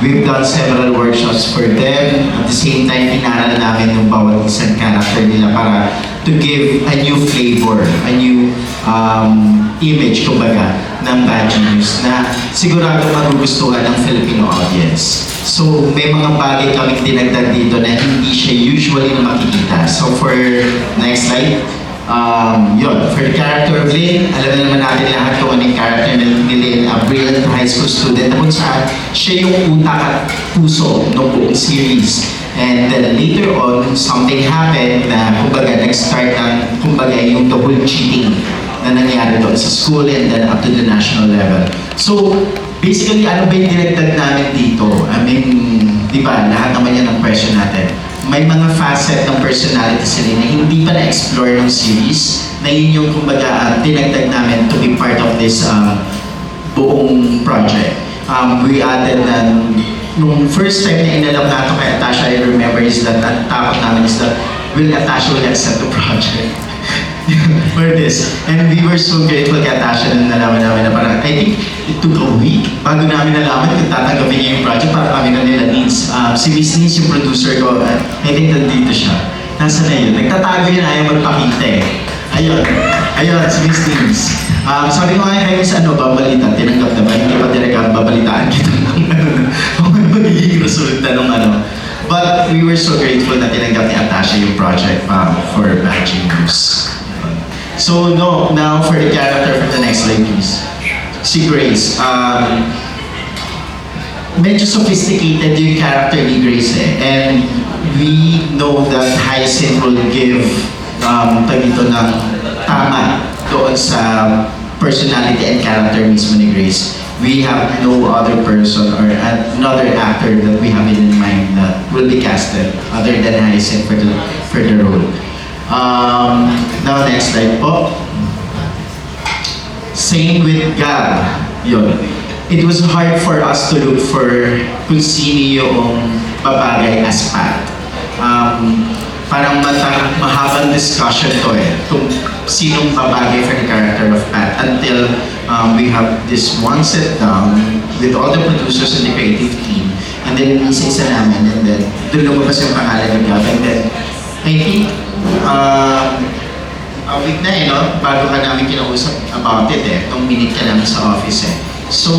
We've done several workshops for them. At the same time, inaral namin yung bawat isang character nila para to give a new flavor, a new image, kumbaga, ng Bad Genius na sigurado magugustuhan ng Filipino audience. So, may mga bagay kaming dinagdag dito na hindi siya usually na makikita. So, for next slide, yun, for the character of Lynn, alam na naman natin lahat kung anong character ni Lynn, a brilliant high school student na kung saan siya yung utak at puso ng buong series. And then later on, something happened na kumbaga nag-start ng kumbaga yung the whole cheating na nangyari doon sa school and then up to the national level. So, basically, ano ba yung dinagdag namin dito? I mean, di ba, lahat naman yan ang question natin. May mga facet ng personality sila na hindi pa na-explore ng series na yun yung kumbaga dinagdag namin to be part of this buong project. We added na nung first time na inalap nato kay Atasha, I remember is that ang takot namin is that will Atasha will accept the project for this. And we were so grateful kay Atasha na nalaman namin na parang, I think it took a week bago namin nalaman kung tatanggapin niya yung project para kami na nila needs. Si Miss Needs, yung producer ko, I think nandito siya. Nasa na yun. Nagtatago yun, ayaw magpakita eh. Ayun, si Miss Needs. Sabi ko nga kayo sa babalita, tinanggap na ba? Hindi pa talaga babalitaan kita ng kung ano magiging resulta ng ano. But we were so grateful na tinanggap ni Atasha yung project for Bad Genius. So now for the character from the next slide, please. Si Grace. Medyo sophisticated yung character ni Grace eh. And we know that Hyacinth will give tagito ng tama doon sa personality and character mismo ni Grace. We have no other person or another actor that we have in mind that will be casted other than Hyacinth for the role. Now next slide po. Same with Gab. Yun. It was hard for us to look for kung sino yung babagay as Pat. Parang mahabang discussion to eh, kung sinong babagay for the character of Pat until we have this one sit down with all the producers and the creative team and then isa-isa namin and then doon lumabas yung pangalan ng Gab and then I think a week na eh, no? Bago ka namin kinausap about it eh, nung minute ka namin sa office eh. So,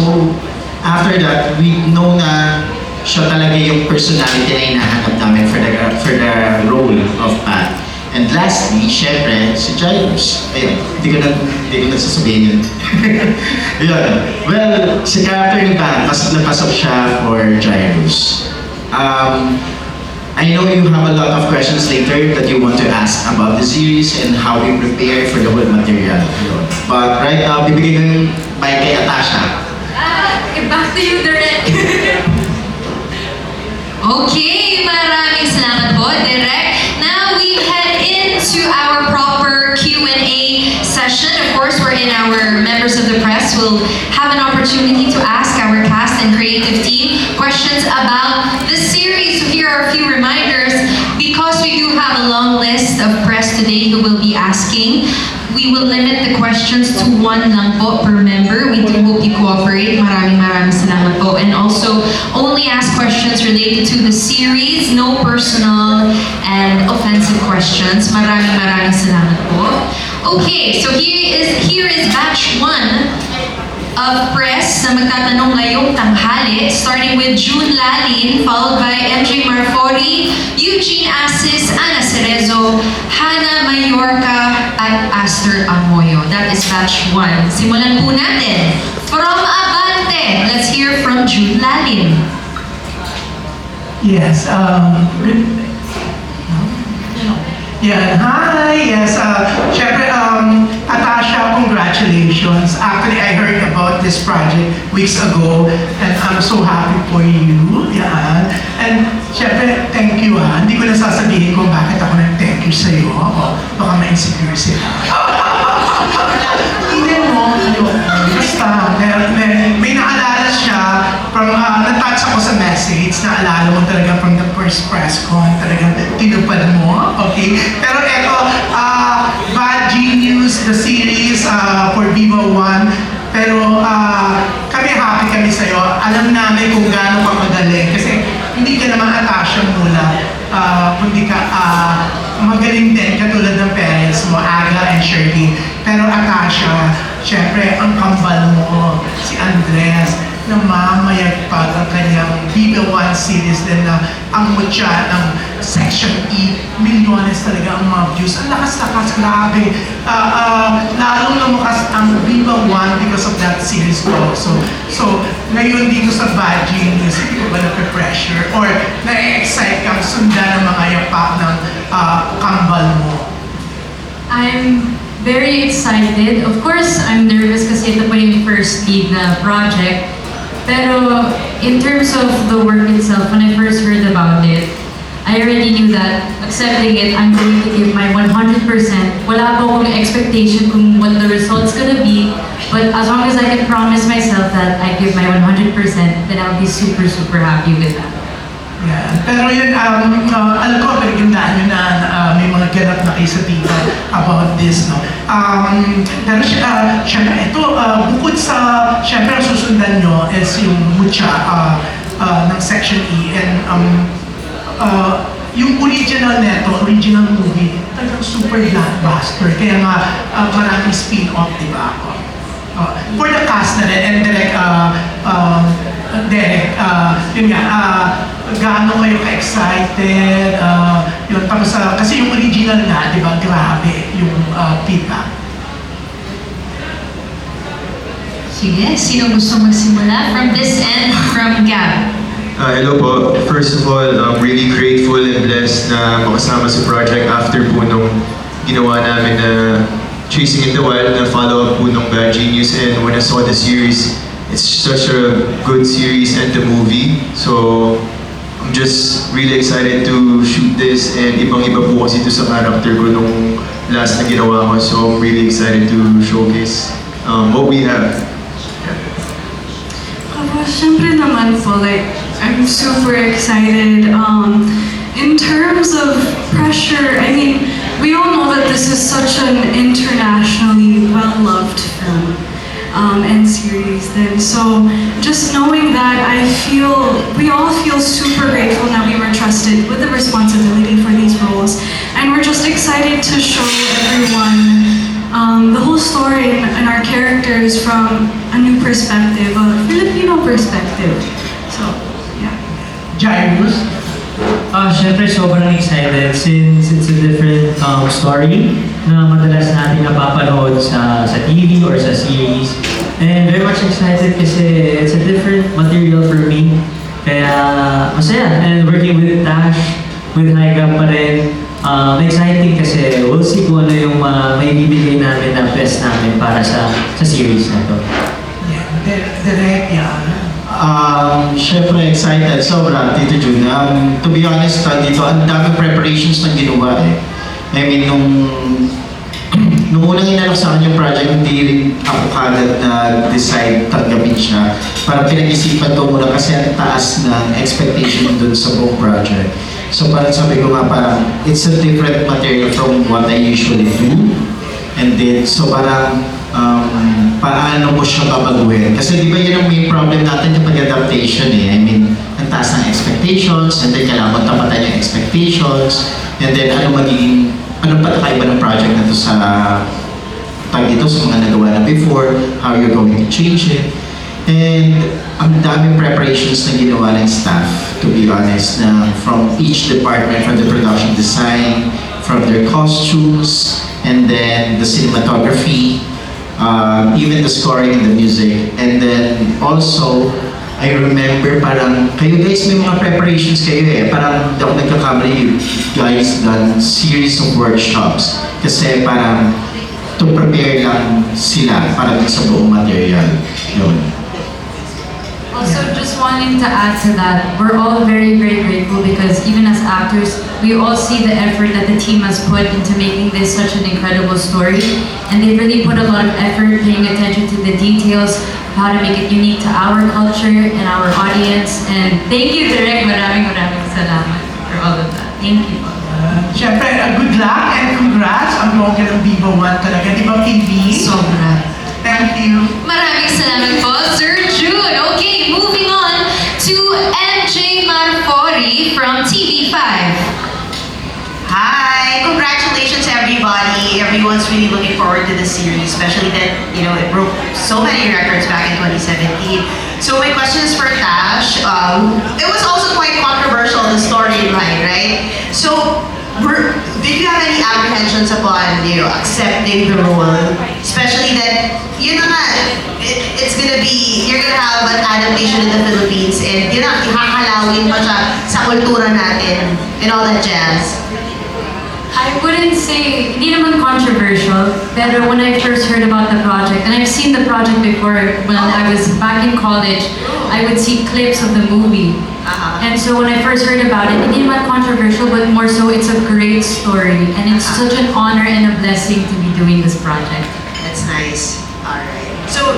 after that, we know na siya talaga yung personality na hinahanap namin for the role of Pat. And lastly, syempre, si Jairus. Ayun, hindi ko na sasabihin yun. Ayun. Well, si character ni Pat, pasok na pasok siya for Jairus. I know you have a lot of questions later that you want to ask about the series and how we prepare for the whole material. But right now, bibigyan ko yung mic kay Atasha. Back to you, Direk. Okay, maraming salamat po, Direk. Now we head into our proper Q&A session. Of course, we're in our members of the press. We'll have an opportunity to ask our cast and creative team questions about the series. So here are a few reminders. Because we do have a long list of press today who will be asking, we will limit the questions to one lang po per member. We do hope you cooperate. Maraming salamat po. And also, only ask questions related to the series, no personal and offensive questions. Maraming salamat po. Okay, so here is batch 1 of press na magtatanong ngayong tanghali, starting with June Lalin, followed by MJ Marfori, Eugene Asis, Ana Cerezo, Hannah Mayorka, at Aster Amoyo. That is batch 1. Simulan po natin. From Abante, let's hear from June Lalin. Yes, yeah, hi, yes, syempre, Atasha, congratulations. Actually, I heard about this project weeks ago and I'm so happy for you. Yeah. And syempre, thank you ah. Hindi ko na sasabihin kung bakit ako nag-thank you sa'yo. O, baka ma-insecure sila. Hindi mo, basta, may naalala siya from, na-touch ako sa message, naalala mo talaga from the first press con, talaga tinupad mo, okay? Pero eto, Bad Genius, the series for Viva One, pero kami happy kami sa'yo. Alam namin kung gaano ka magaling magaling din katulad ng parents mo, Aga and Shirley. Pero Atasha, syempre, ang kambal mo, si Andres, na mamayagpag ang kanyang Viva One series din na ang mutya ng Section E, milyones talaga ang mga views. Ang lakas-lakas, grabe. Lalong lumakas ang Viva One because of that series also. So, ngayon dito sa Bad Genius, hindi ko ba na-pressure or na-excite kang sundan ng mga yapak ng kambal mo? I'm very excited. Of course, I'm nervous kasi ito pa yung first lead na project. Pero in terms of the work itself, when I first heard about it, I already knew that accepting it, I'm going to give my 100%. Wala po akong expectation kung what the result's gonna be. But as long as I can promise myself that I give my 100%, then I'll be super, super happy with that. Yeah. Pero yun, alam ko, pinagandaan nyo na may mga ganap na kayo sa tita about this, no? Pero syempre, ito, bukod sa, syempre, ang susundan nyo is yung mutya ng Section E and yung original neto, original movie, talagang super blockbuster. Kaya nga, maraming spin-off, di ba? For the cast na rin, and direct, Derek, yun nga, gaano kayo ka-excited, yun, tapos, kasi yung original nga, di ba, grabe yung feedback. Sige, sino gusto magsimula? From this end, from Gab. Hello po. First of all, I'm really grateful and blessed na makasama sa project after po nung ginawa namin na Chasing in the Wild na follow-up po nung Bad Genius. And when I saw the series, it's such a good series and the movie. So, I'm just really excited to shoot this and ibang-iba po kasi ito sa character ko nung last na ginawa ko. So, I'm really excited to showcase what we have. Syempre naman po, like, I'm super excited. In terms of pressure, I mean, we all know that this is such an internationally well-loved film and series then. So just knowing that, we all feel super grateful that we were trusted with the responsibility for these roles. And we're just excited to show everyone the whole story and our characters from a new perspective, a Filipino perspective. So, yeah. Jairus? Syempre sobrang excited since it's a different story na madalas natin napapanood sa TV or sa series. And very much excited kasi it's a different material for me. Kaya masaya. And working with Tash, with Haiga pa rin, exciting kasi we'll see kung ano yung may bibigay namin na best namin para sa series na to. Yeah, direct, yeah. Syempre excited, sobra, Tito Jun. To be honest, dito, ang daming preparations na ginawa eh. I mean, nung unang inalok sa akin yung project, hindi rin ako kagad na-decide tanggapin siya. Parang pinag-isipan ko muna kasi ang taas ng expectation dun sa buong project. So parang sabi ko nga parang, it's a different material from what I usually do. And then, so parang, paano mo siya babaguhin? Kasi di ba yun ang main problem natin kapag adaptation eh. I mean, ang taas ng expectations, and then kailangan mo tapatan yung expectations, and then anong patakaiba ng project na to sa dito sa mga nagawa na before, how you're going to change it. And ang daming preparations na ginawa ng staff, to be honest, na from each department, from the production design, from their costumes, and then the cinematography, even the scoring and the music. And then also, I remember parang, kayo guys may mga preparations kayo eh. Parang hindi ako nagkakamali, you guys done series of workshops. Kasi parang to prepare lang sila para sa buong material. Yun. Also, just wanting to add to that, we're all very, very grateful because even as actors, we all see the effort that the team has put into making this such an incredible story. And they really put a lot of effort paying attention to the details, how to make it unique to our culture and our audience. And thank you, Direk. Maraming salamat for all of that. Thank you. Siyempre, good luck and congrats. Ang bongga ng Viva One talaga. Di ba, TV? Sobra. Thank you. Maraming salamat po, Sir June. Okay, moving on to MJ Marfori from TV5. Hi! Congratulations everybody! Everyone's really looking forward to the series, especially that, you know, it broke so many records back in 2017. So my question is for Tash. It was also quite controversial, the storyline, right? So, did you have any apprehensions upon, you know, accepting the role? Especially that, yun na nga, it's gonna be, you're gonna have an adaptation in the Philippines and yun na, hahalawin pa siya sa kultura natin and all that jazz. I wouldn't say, hindi naman controversial, pero when I first heard about the project, and I've seen the project before when I was back in college, I would see clips of the movie. And so when I first heard about it, hindi naman controversial, but more so it's a great story. And it's such an honor and a blessing to be doing this project. That's nice. Alright.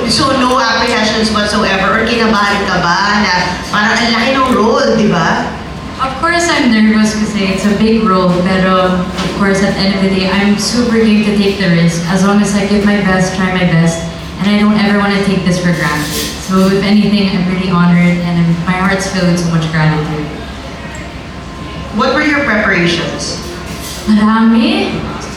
So no apprehensions whatsoever or kinabahan ka ba na parang ang laki ng role, di ba? Of course, I'm nervous kasi it's a big role, pero of course, at the end of the day, I'm super game to take the risk as long as I give my best, try my best, and I don't ever want to take this for granted. So if anything, I'm really honored and my heart's filled with so much gratitude. What were your preparations? Marami.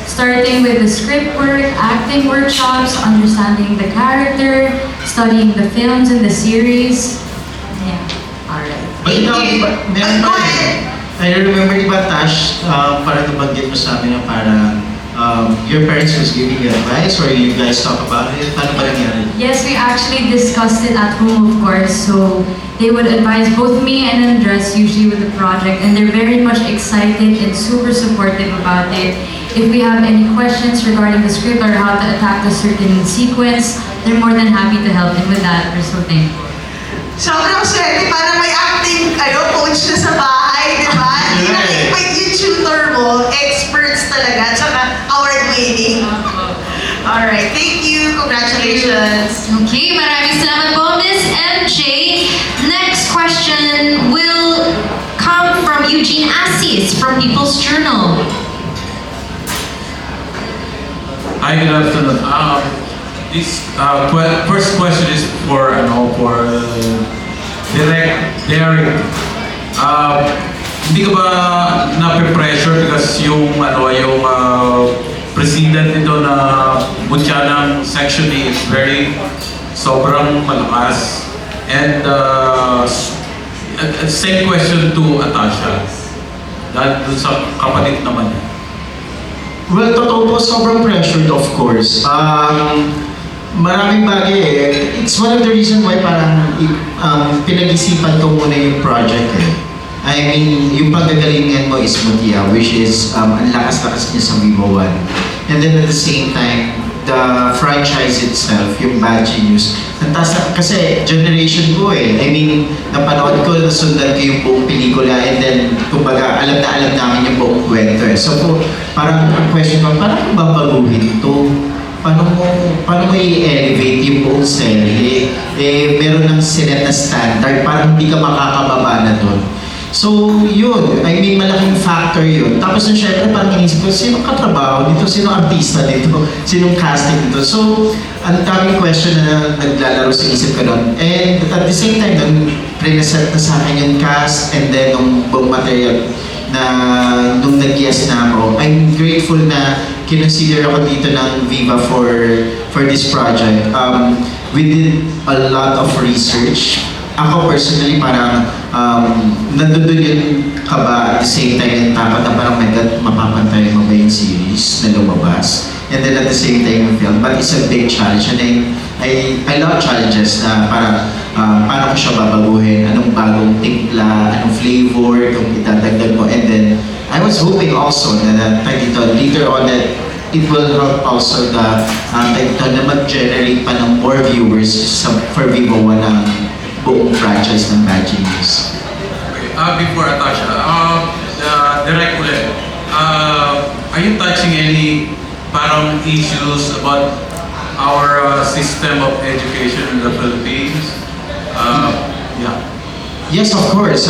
Starting with the script work, acting workshops, understanding the character, studying the films and the series. Yeah, alright. Balita ko, meron Go ba ahead. I remember, di ba, Tash, parang nabanggit mo sa amin na parang your parents was giving you advice or you guys talk about it? Paano ba nangyari? Yes, we actually discussed it at home, of course. So they would advise both me and Andres usually with the project, and they're very much excited and super supportive about it. If we have any questions regarding the script or how to attack the certain sequence, they're more than happy to help. And with that, we're so thankful. Sobrang swerte, parang may acting coach na sa bahay, di ba? Hindi na like yung tutor mo, experts talaga, tsaka award-winning. Alright, thank you, congratulations. Okay, maraming salamat po, Miss MJ. Next question will come from Eugene Assis from People's Journal. Hi, good afternoon. This first question is for Derek. Hindi ka ba na-pressure because yung president nito na Butyanang section is very sobrang malakas, and same question to Atasha dahil dun sa kapatid naman niya. Well, totoo po, sobrang pressured of course. Maraming bagay eh. It's one of the reason why parang pinag-isipan ko muna yung project eh. I mean, yung paggagalingan mo is Mutia, which is ang lakas-lakas niya sa Vivo 1. And then at the same time, the franchise itself, yung Bad Genius, kasi generation ko eh. I mean, napanood ko, nasundan ko yung buong pelikula, and then, kumbaga, alam namin yung buong kwento eh. So po, parang ang question ko, parang babaguhin to? Paano mo i-elevate yung buong serye? Eh, meron ng sinet na standard, parang hindi ka makakababa na doon. So, yun. I mean, malaking factor yun. Tapos yung syempre, parang inisip ko, sinong katrabaho dito? Sinong artista dito? Sinong casting dito? So, ang daming question na naglalaro sa isip ko doon. And at the same time, nung pre-set na sa akin yung cast, and then nung buong material na nung nag-yes na ako, I'm grateful na kinonsider ako dito ng Viva for this project. We did a lot of research. Ako personally, parang nandun yung kaba at the same time yung takot na parang my God, mapapantay mo ba yung series na lumabas? And then at the same time yung film. But it's a big challenge, and I love challenges na parang paano ko siya babaguhin, anong bagong timpla, anong flavor kung itadagdag mo. And then I was hoping also na later on that it will help also the na mag-generate pa ng more viewers for Vivo 1 ng buong franchise ng Bad Genius. Okay, before Atasha, direct ulit, are you touching any parang issues about our system of education in the Philippines? Yeah. Yes, of course.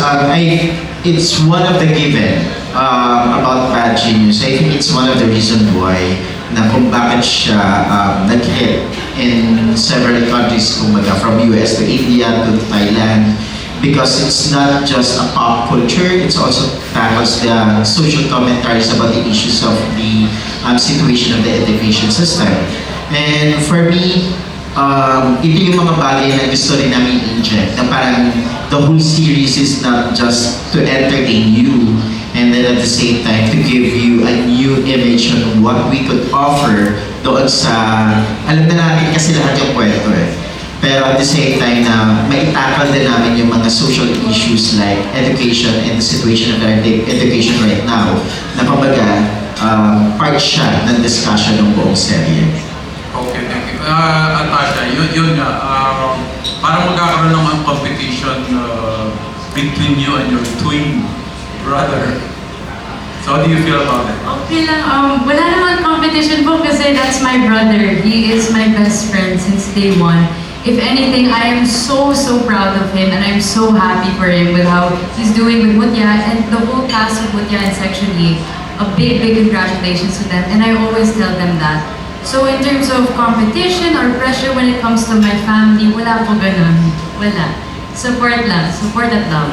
It's one of the given about Bad Genius. I think it's one of the reasons why na kung bakit siya nag-hit in several countries, kumbaga from US to India to Thailand. because it's not just a pop culture, it's also tackles the social commentaries about the issues of the situation of the education system. And for me, ito yung mga bagay na gusto rin namin inject, na parang the whole series is not just to entertain you, and then at the same time to give you a new image on what we could offer doon sa, alam na natin kasi lahat yung kwento eh. Pero at the same time na maitakal din namin yung mga social issues like education and the situation of our education right now, na kumbaga, part siya ng discussion ng buong serye. Okay, thank you. Natasha, yun nga, parang magkakaroon ng competition between you and your twin brother. So how do you feel about it? Okay lang, wala naman competition po kasi that's my brother. He is my best friend since day one. If anything, I am so proud of him and I'm so happy for him with how he's doing with Mutya and the whole cast of Mutya in Section E. A big congratulations to them, and I always tell them that. So in terms of competition or pressure when it comes to my family, wala po ganun. Wala. Support lang. Support at love.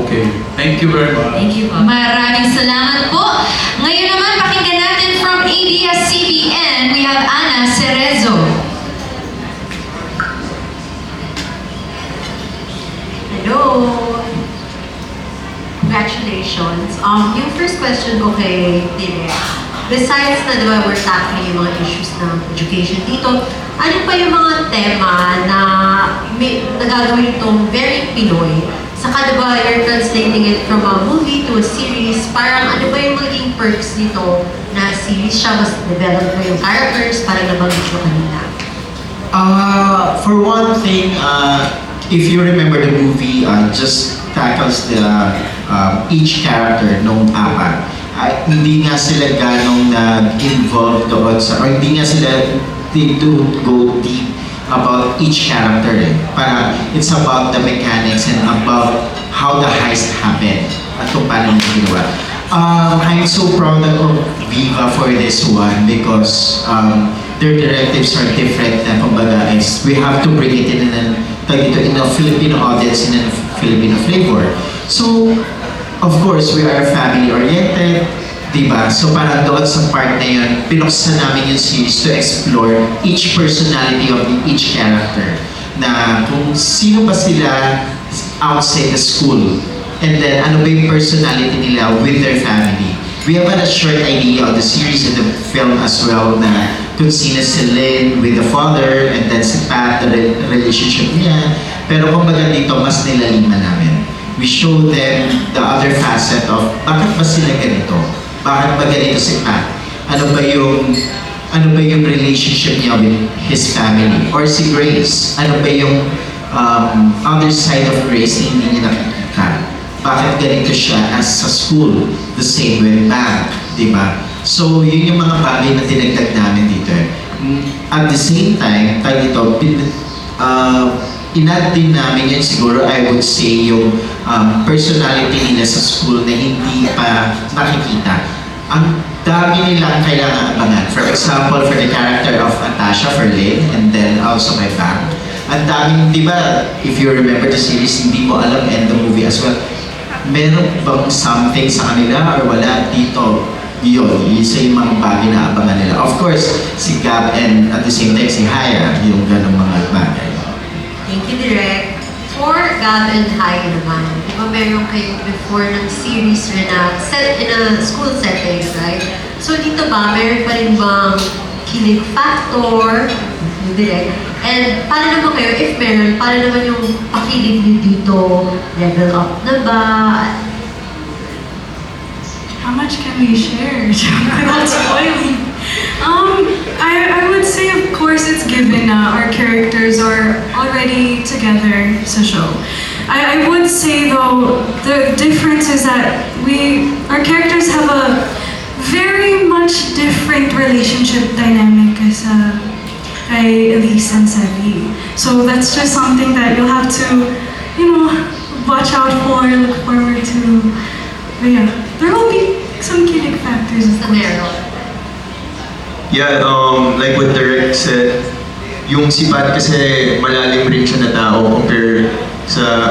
Okay, thank you very much. Thank you po. Maraming salamat po. Ngayon naman, pakinggan natin from ABS-CBN, we have Ana Cerezo. Hello! Congratulations. Yung first question ko kay Direk, besides na diba we're tackling yung mga issues ng education dito, ano pa yung mga tema na nagagawin itong very Pinoy? Saka diba you're translating it from a movie to a series, parang ano ba yung magiging perks nito na series siya, mas develop mo yung characters, parang nabanggit mo kanina. For one thing, if you remember the movie, just tackles the each character nung apat. Hindi nga sila ganong nag-involve doon sa, or hindi nga sila, they don't go deep about each character eh. Para it's about the mechanics and about how the heist happened at kung paano niya ginawa. I'm so proud of Viva for this one because their directives are different na kumbaga is we have to bring it in a Filipino audience, in a Filipino flavor. So, of course, we are family-oriented, diba? So parang doon sa part na yun, pinuksan namin yung series to explore each personality of each character. Na kung sino ba sila outside the school, and then ano ba yung personality nila with their family. We have a short idea of the series and the film as well na kung sino si Lynn with the father and then si Pat, the relationship niya. Pero kumbaga dito, mas nilaliman namin. We show them the other facet of bakit ba sila ganito? Bakit ba ganito si Pat? Ano ba yung relationship niya with his family? Or si Grace? Ano ba yung other side of Grace na hindi niya nakikita? Bakit ganito siya as sa school? The same with Mac, di ba? So, yun yung mga bagay na dinagdag namin dito. At the same time, tayo dito, inad din namin yun siguro, I would say, yung personality nila sa school na hindi pa nakikita. Ang dami nilang kailangan abangan. For example, for the character of Natasha, for Lynn, and then also my Bang. Ang daming, di ba, if you remember the series, hindi mo alam and the movie as well, meron bang something sa kanila or wala dito? Yun, isa yung mga bagay na abangan nila. Of course, si Gab and at the same time si Haya, yung ganong mga bagay. Thank you, Direk. For Gab and Haya naman, di ba meron kayo before ng series na set in a school setting, right? So dito ba, meron pa rin bang kilig factor? Direk. And paano naman kayo, if meron, paano naman yung pakilig niyo dito? Level up na ba? How much can we share? Without spoiling. I would say, of course, it's given our characters are already together sa show. I would say, though, the difference is that our characters have a very much different relationship dynamic as kay Elise and Sevi. So that's just something that you'll have to, watch out for, look forward to. But yeah, there will be some kilig factors. Sa meron. Yeah, like what Derek said, yung si Pat kasi malalim rin siya na tao compare sa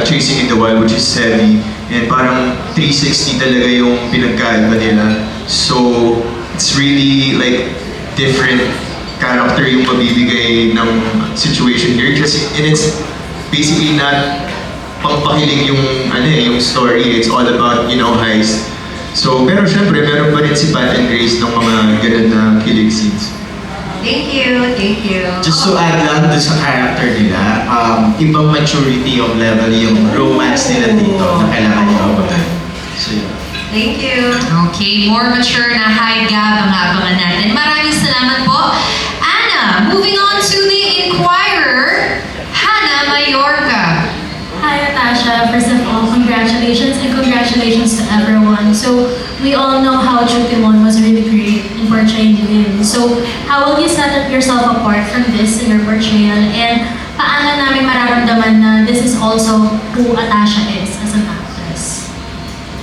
Chasing in the Wild, which is heavy. And parang 360 talaga yung pinagkaiba nila. So, it's really like different character yung mabibigay ng situation here. And it's basically not pangpakilig yung story. It's all about, heist. So, pero syempre, meron pa rin si Pat and Grace ng mga ganun na kilig scenes. Thank you. Just to add lang dun sa character nila, ibang maturity of level yung romance nila dito na kailangan nyo abagan. So, yun. Thank you. Okay, more mature na high gab ang abangan natin. Maraming salamat po. Anna, moving on to the Inquirer, Hannah Mayorga. Hi, Natasha. First of all, congratulations and congratulations to everyone. So, we all know how Chu Timon was really great in portraying Lin. So, how will you set up yourself apart from this in your portrayal? And paano namin mararamdaman na this is also who Atasha is as an actress?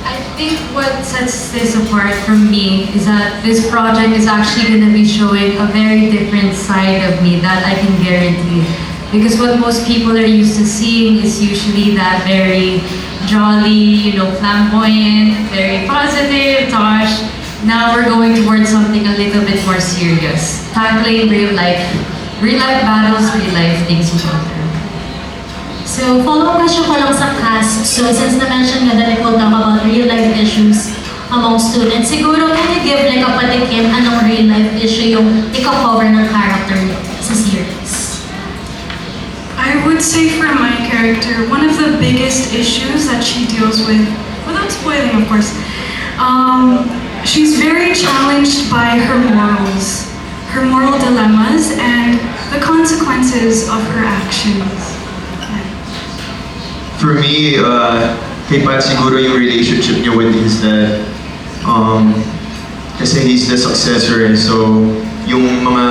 I think what sets this apart from me is that this project is actually going to be showing a very different side of me that I can guarantee. Because what most people are used to seeing is usually that very jolly, flamboyant, very positive, Tosh. Now we're going towards something a little bit more serious. Tackling real life battles, real life things you go through. So, follow-up question ko lang sa cast. So, since na-mention nga that it will talk about real-life issues among students, siguro can you give like a patikim anong real-life issue yung iko-cover ng character niyo sa series? I would say for my character, one of the biggest issues that she deals with, without spoiling of course, she's very challenged by her morals, her moral dilemmas, and the consequences of her actions. For me, kay Pat siguro yung relationship niya with his dad. Kasi he's the successor, so yung mga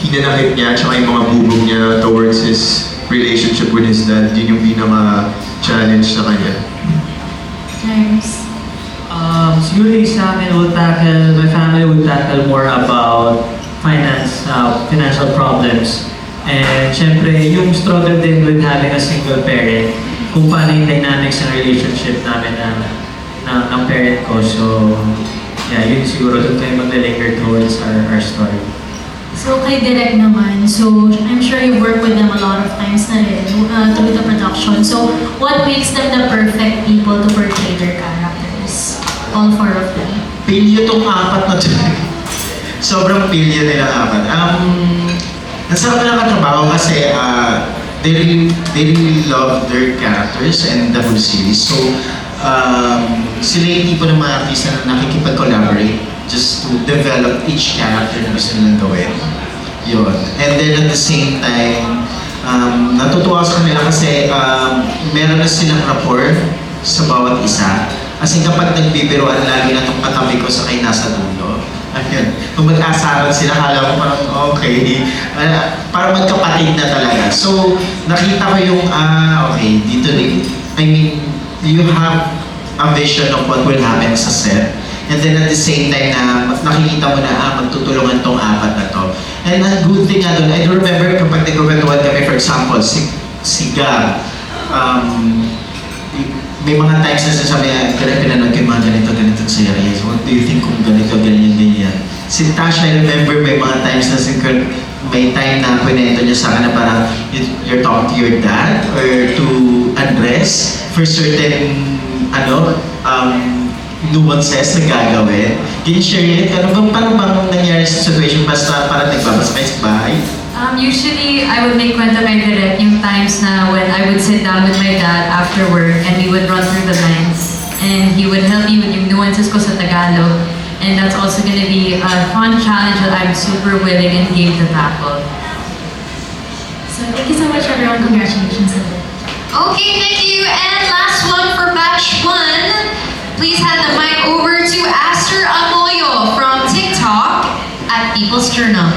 hinanakit niya at yung mga bubog niya towards his relationship with his dad, yun yung pinaka-challenge sa kanya. James? Siguro yung sa amin my family would tackle more about financial problems. And syempre, yung struggle din with having a single parent, kung paano yung dynamics ng relationship namin ng parent ko. So, yeah, yun siguro doon tayo mag-linger towards our story. So, kay Direk naman, so I'm sure you work with them a lot of times na rin through the production. So, what makes them the perfect people to portray their characters? All four of them. Pilyo tong apat na to. Sobrang pilyo nila apat. Ang sarap nila katrabaho kasi they really love their characters and the whole series. So, sila yung tipo ng mga artista na nakikipag-collaborate just to develop each character na gusto nilang gawin. Yun. And then at the same time, natutuwa sa kanila kasi meron na silang rapport sa bawat isa. Kasi kapag nagbibiroan, lagi na itong katabi ko sa kay nasa dulo. Ayun. Kung mag-asaran sila, kala ko parang okay. Parang magkapatid na talaga. So, nakita ko yung, okay, dito rin. I mean, you have a vision of what will happen sa set. And then at the same time na nakikita mo na magtutulungan tong apat na to. And ang good thing nga doon, I remember kapag nagkukwentuhan kami, for example, si Gab, may mga times na sasabi, pinanood ko yung mga ganito series. What do you think kung ganito, ganyan. Si Tasha, I remember may mga times na may time na kwento niya sa akin na parang you're talking to your dad or to Andres for certain nuances na gagawin. Can you share it? Paano bang nangyari sa situation basta parang nagbabasa kayo sa bahay? Usually, I would make kwento kay Direk yung times na when I would sit down with my dad after work and we would run through the lines. And he would help me with yung nuances ko sa Tagalog. And that's also going to be a fun challenge that I'm super willing and game to tackle. So, thank you so much everyone. Congratulations. Okay, thank you. And last one for batch 1. Please hand the mic over to Aster Amoyo from TikTok at People's Journal.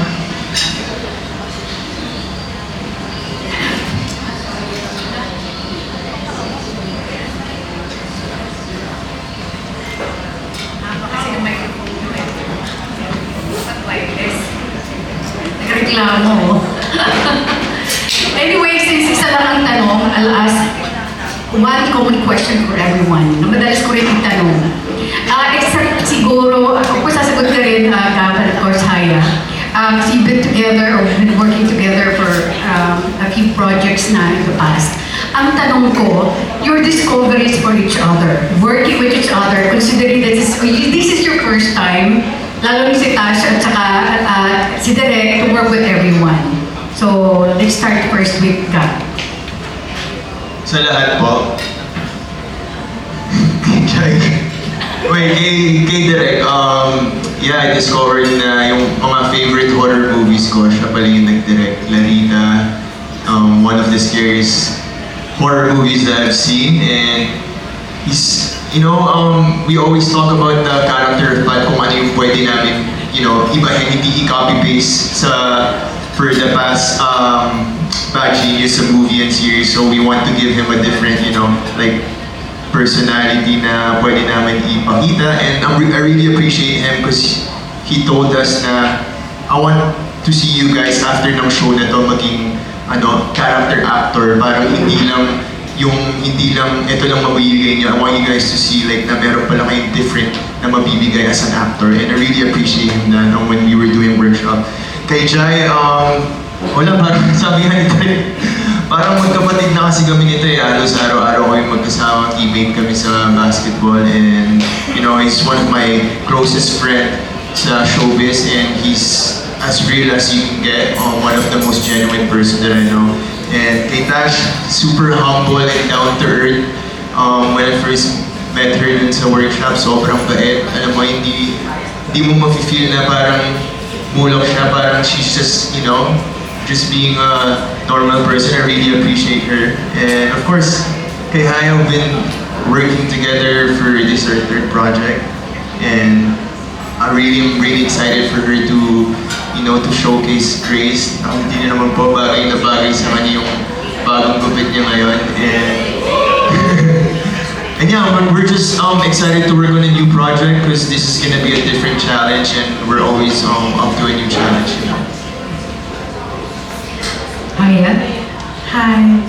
Nagreklamo. Anyway, since isa lang ang tanong, I'll ask one common question for everyone, na madalas ko rin itanong. Except siguro, of course, sasagot ka rin, Gab, and of course, Haya. Kasi you've been together or been working together for a few projects na in the past. Ang tanong ko, your discoveries for each other, working with each other, considering that this is your first time, lalo ni si Tasha at saka si Derek to work with everyone. So, let's start first with Gab. Sa lahat po. Wait, kay Direk, yeah, I discovered na yung mga favorite horror movies ko, siya pala yung nag-direct. Larita, one of the scariest horror movies that I've seen, and he's, you know, we always talk about the character of Pat, kung ano yung pwede namin, you know, ibahin, hindi i-copy-paste for the past Bad Genius, a movie and series, so we want to give him a different, you know, like, personality na pwede namin ipakita, and I really appreciate him because he told us na I want to see you guys after ng show na to maging character actor, parang hindi lang ito lang mabibigay niyo. I want you guys to see like na meron pala kayong different na mabibigay as an actor, and I really appreciate him na when we were doing workshop. Kay Jai, wala, parang sabi nga nito parang magkapatid na kasi kami nito eh. Halos araw-araw kami magkasama, teammate kami sa basketball, and you know, he's one of my closest friend sa showbiz, and he's as real as you can get, one of the most genuine person that I know. And kay Tash, super humble and down to earth. When I first met her dun sa workshop, sobrang bait. Alam mo, hindi mo mafe-feel na parang mulok siya, parang she's just, you know, just being a normal person. I really appreciate her. And of course, kay Haya, we've been working together for this our third project. And I'm really excited for her to, you know, to showcase Grace. Hindi na naman po bagay na bagay sa kanya yung bagong gupit niya ngayon. And yeah, we're just excited to work on a new project because this is gonna be a different challenge, and we're always up to a new challenge, you know. Haya? Hi.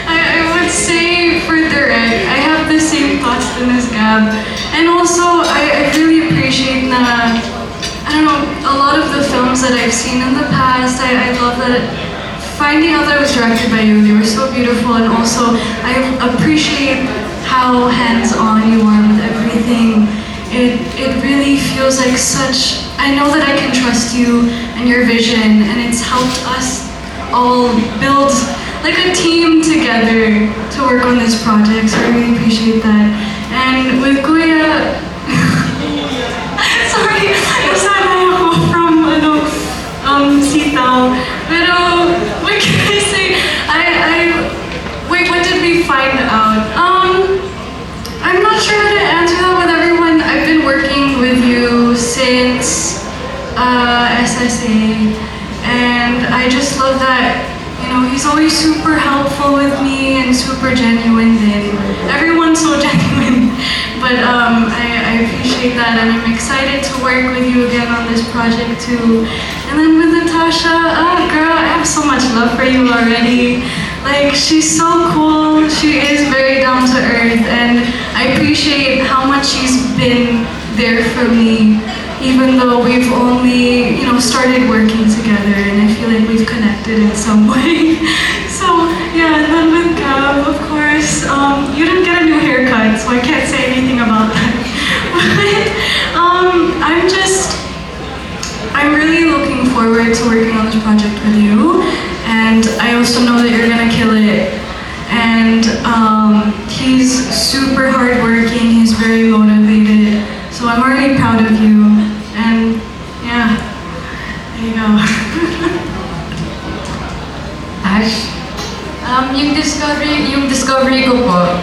I would say for Direct, I have the same thoughts as Gab. And also, I really appreciate na, I don't know, a lot of the films that I've seen in the past, I love that finding out that it was directed by you, they were so beautiful, and also I appreciate how hands-on you are with everything. It really feels like such, I know that I can trust you and your vision, and it's helped us all build like a team together to work on this project, so I really appreciate that. And with Kuya, sorry, nasanay ako from Sitaw, pero what can I say? Wait, what did we find out? I'm not sure how to answer that with everyone. I've been working with you since SSA, and I just love that, you know, he's always super helpful with me and super genuine, and everyone's so genuine. But I appreciate that, and I'm excited to work with you again on this project too. And then with Natasha, girl, I have so much love for you already. Like, she's so cool, she is very down to earth, and I appreciate how much she's been there for me, even though we've only, you know, started working together, and I feel like we've connected in some way. So, yeah, and then with Gab, of course, you didn't get a new haircut, so I can't say anything about that. But, I'm really looking forward to working on this project with you, and I also know that you're gonna kill it. And he's super hardworking, he's very motivated, so I'm already proud of you. And yeah, there you go. Ash? Yung discovery ko po,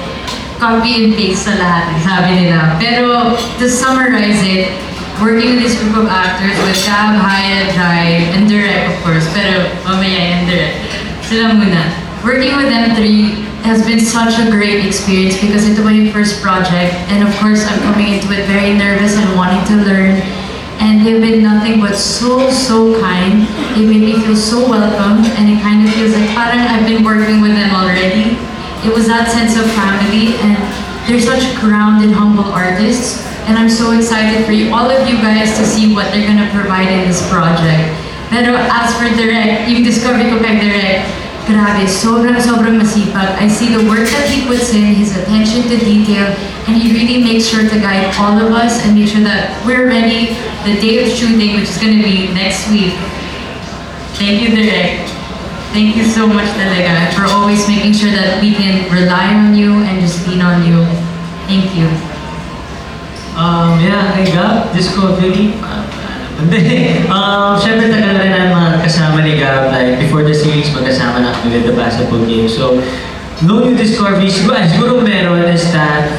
copy and paste sa lahat, sabi nila. Pero to summarize it, working with this group of actors with Gab, Haya, Jai, and Direk, of course, pero mamaya yung Direk. Sila muna. Working with them three has been such a great experience because ito was yung first project, and of course I'm coming into it very nervous and wanting to learn. and they've been nothing but so kind. They made me feel so welcome, and it kind of feels like parang I've been working with them already. It was that sense of family, and they're such grounded, humble artists, and I'm so excited for you, all of you guys, to see what they're gonna provide in this project. Pero as for Direk, yung discovery ko kay Direk, grabe, sobrang masipag. I see the work that he puts in, his attention to detail, and he really makes sure to guide all of us and make sure that we're ready the day of shooting, which is gonna be next week. Thank you, Direk. Thank you so much talaga for always making sure that we can rely on you and just lean on you. Thank you. Kay Gab, Discovery. Siyempre tagal rin ang kasama ni Gab. Like, before the series, magkasama na kami with the basketball game. So, no new discoveries. Siguro meron is that,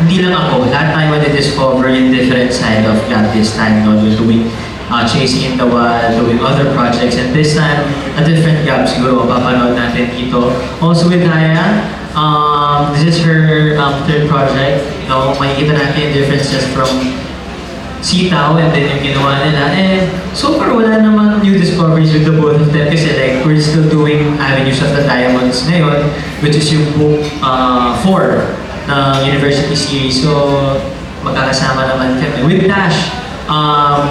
hindi lang ako. Lahat tayo discover yung different side of Gab this time. No? You're doing Chasing in the Wild, doing other projects. And this time, a different Gab siguro mapapanood natin dito. Also with Haya, this is her third project. No, makikita natin yung differences from Sitaw and then yung ginawa nila. And so far, wala naman new discoveries with the both of them kasi like, we're still doing Avenues of the Diamonds ngayon, which is yung book 4 ng University series. So, magkakasama naman kami. With Dash,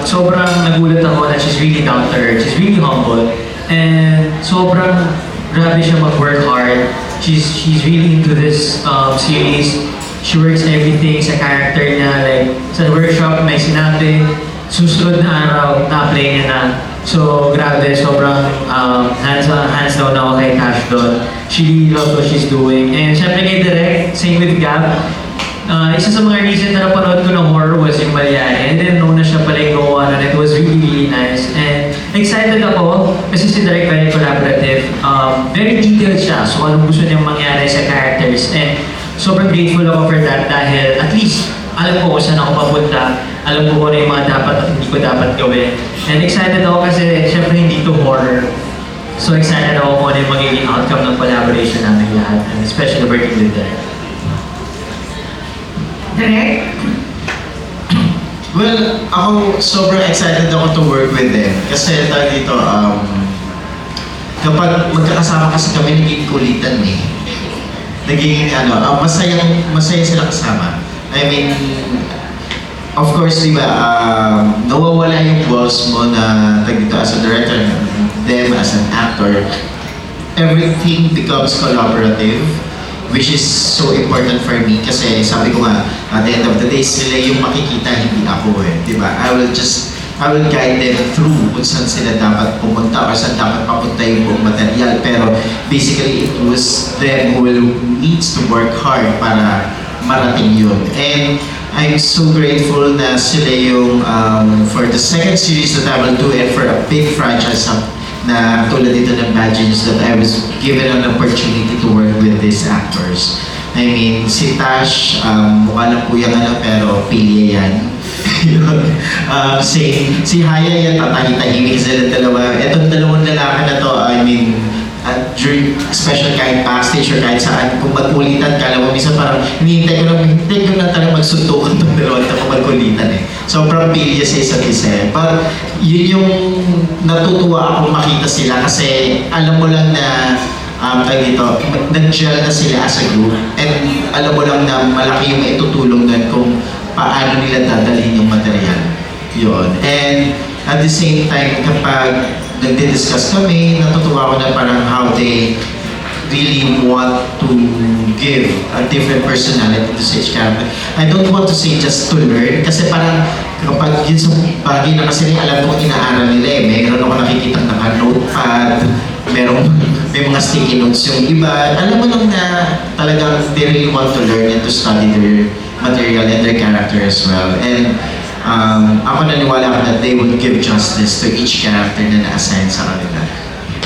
sobrang nagulat ako na she's really down to earth, she's really humble, and sobrang grabe siya mag-work hard. She's really into this series. She works everything sa character niya. Like, sa workshop, may sinabi, susunod na araw, na-play niya na. So, grabe, sobrang hands down ako kay Tash doon. She really loves what she's doing. And syempre kay Direk, same with Gab. Isa sa mga reason na napanood ko ng horror was yung Malyari. And then, noon na siya pala yung gawa na it was really, really nice. And excited ako kasi si Direk very collaborative. Very detailed siya. So, anong gusto niyang mangyari sa characters. And sobrang grateful ako for that dahil at least alam ko kung saan ako papunta. Alam ko kung ano yung mga dapat at hindi ko dapat gawin. And excited ako kasi syempre hindi to horror. So excited ako kung ano yung magiging outcome ng collaboration namin lahat. And especially working with Direk. Direk? Well, ako sobrang excited ako to work with them. Kasi tayo dito, kapag magkakasama kasi kami, naging kulitan eh. Naging masaya sila kasama. I mean, of course, di ba, nawawala yung walls mo na dito as a director, them as an actor. Everything becomes collaborative, which is so important for me kasi sabi ko nga, at the end of the day, sila yung makikita, hindi ako eh. Di ba? I will guide them through kung saan sila dapat pumunta or saan dapat papunta yung buong material. Pero basically, it was them who needs to work hard para marating yun. And I'm so grateful na sila yung for the second series that I will do and for a big franchise na tulad dito ng Bad Genius that I was given an opportunity to work with these actors. I mean, si Tash, mukha lang po yung pero pilya yan. Si Haya yan, tatahimik sila dalawa. Etong dalawang lalaki na to, I mean, during, special kahit backstage or kahit saan, kung magkulitan ka, alam mo, minsan parang hinihintay ko na talagang magsuntukan itong dalawa at kung magkulitan eh. Sobrang pilya sa isa't isa eh. But yun yung natutuwa akong makita sila kasi alam mo lang na nag-gel na sila as a group and alam mo lang na malaki yung maitutulong nun kung paano nila dadalhin yung material. Yun. And at the same time, kapag nagdi-discuss kami, natutuwa ko na parang how they really want to give a different personality to each character. I don't want to say just to learn kasi parang kapag yun sa bagay na kasi alam ko inaaral nila eh. Mayroon ako nakikita naka-notepad, may mga sticky notes yung iba. Alam mo lang na talagang they really want to learn and to study their material and their character as well. And ako naniwala ako that they would give justice to each character na na-assign sa kanila.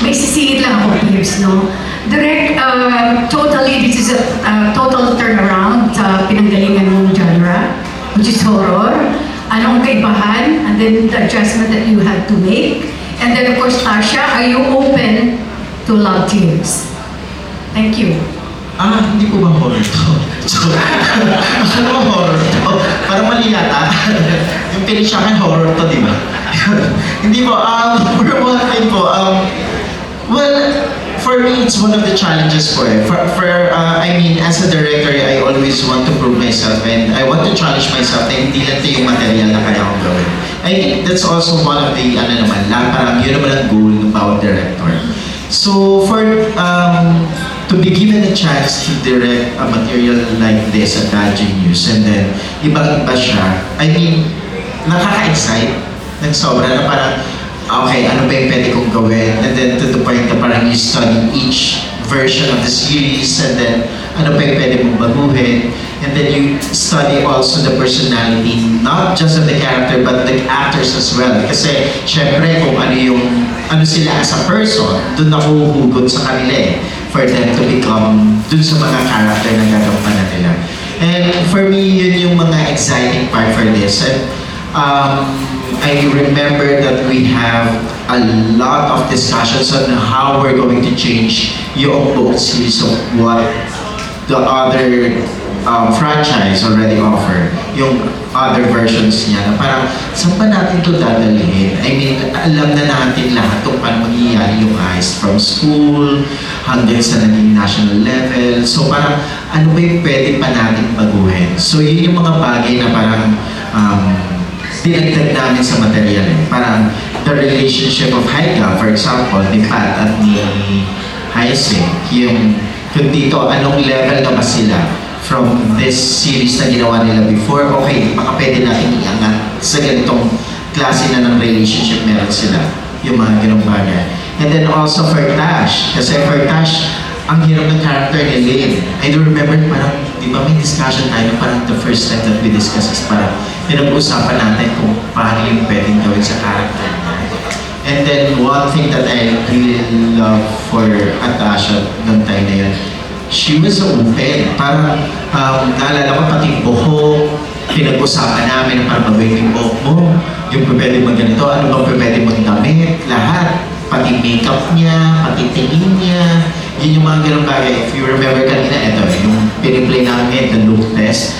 May sisingit lang ako, Piers, no? Direk, totally, this is a total turnaround sa pinanggalingan mong genre, which is horror. Anong kaibahan, and then the adjustment that you had to make. And then, of course, Tasha, are you open to love teams? Thank you. Hindi po ba horror to? Ano ba horror to? Parang mali yata. Di yung pilit sa akin, horror to, di ba? Hindi po, for one thing po, well, for me, it's one of the challenges po eh. I mean, as a director, I always want to prove myself and I want to challenge myself na hindi lang ito yung material na kaya kong gawin. I think that's also one of the, parang yun naman ang goal ng bawat director. So, to be given a chance to direct a material like this at Bad Genius and then ibang-iba siya, I mean, nakaka-excite ng sobra na parang, okay, ano ba yung pwede kong gawin? And then to the point na parang you study each version of the series and then ano ba yung pwede mong baguhin? And then you study also the personality, not just of the character but the actors as well. Kasi syempre kung ano sila as a person, dun ako huhugot sa kanila eh. For them to become dun sa mga character na gagampanan nila. And for me, yun yung mga exciting part for this. And I remember that we have a lot of discussions on how we're going to change yung book series of what the other franchise already offer, yung other versions niya na parang saan pa natin ito dadalhin? I mean, alam na natin lahat kung paano mangyayari yung heist from school hanggang sa naging national level. So parang ano ba yung pwede pa natin baguhin? So yun yung mga bagay na parang dinagdag namin sa material. Parang the relationship of Haika, for example, ni Pat at ni Hyacinth, yung kung dito, anong level na ba sila from this series na ginawa nila before, okay, baka pwede natin iangat sa ganitong klase na ng relationship meron sila. Yung mga ganong bagay. And then also for Tash, kasi for Tash, ang hirap ng character ni Lane. I don't remember, parang, di ba may discussion tayo, parang the first time that we discussed is parang pinag-uusapan natin kung paano yung pwedeng gawin sa character niya. And then one thing that I really love for Atasha noong time na yun, she was open. Parang naalala ko pati buhok, pinag-usapan namin na parang gawin yung buhok mo, yung pwede mo ganito, ano bang pwede mong damit, lahat. Pati makeup niya, pati tingin niya, yun yung mga ganong bagay. If you remember kanina, ito, yung piniplay namin, the look test.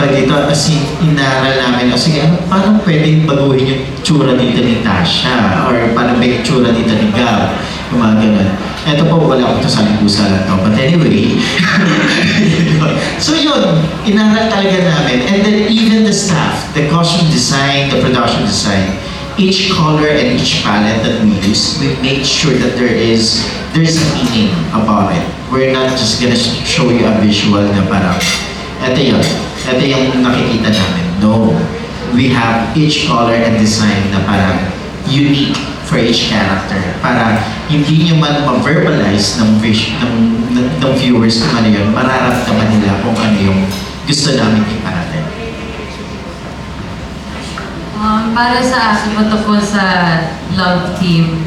Dito, kasi inaral namin, sige, paano pwedeng baguhin yung tsura dito ni Tasha? Or paano ba yung tsura dito ni Gab? Yung mga ganon. Ito po, wala akong sasaling pusa lang to. But anyway, so yun, inaral talaga namin. And then even the staff, the costume design, the production design, each color and each palette that we use, we make sure that there's a meaning about it. We're not just gonna show you a visual na parang, ito yung nakikita namin. No. We have each color and design na parang unique for each character. Para hindi nyo man ma-verbalize ng viewers kung ano yun, mararamdaman nila kung ano yung gusto namin iparating. Para sa akin, patungkol sa love team,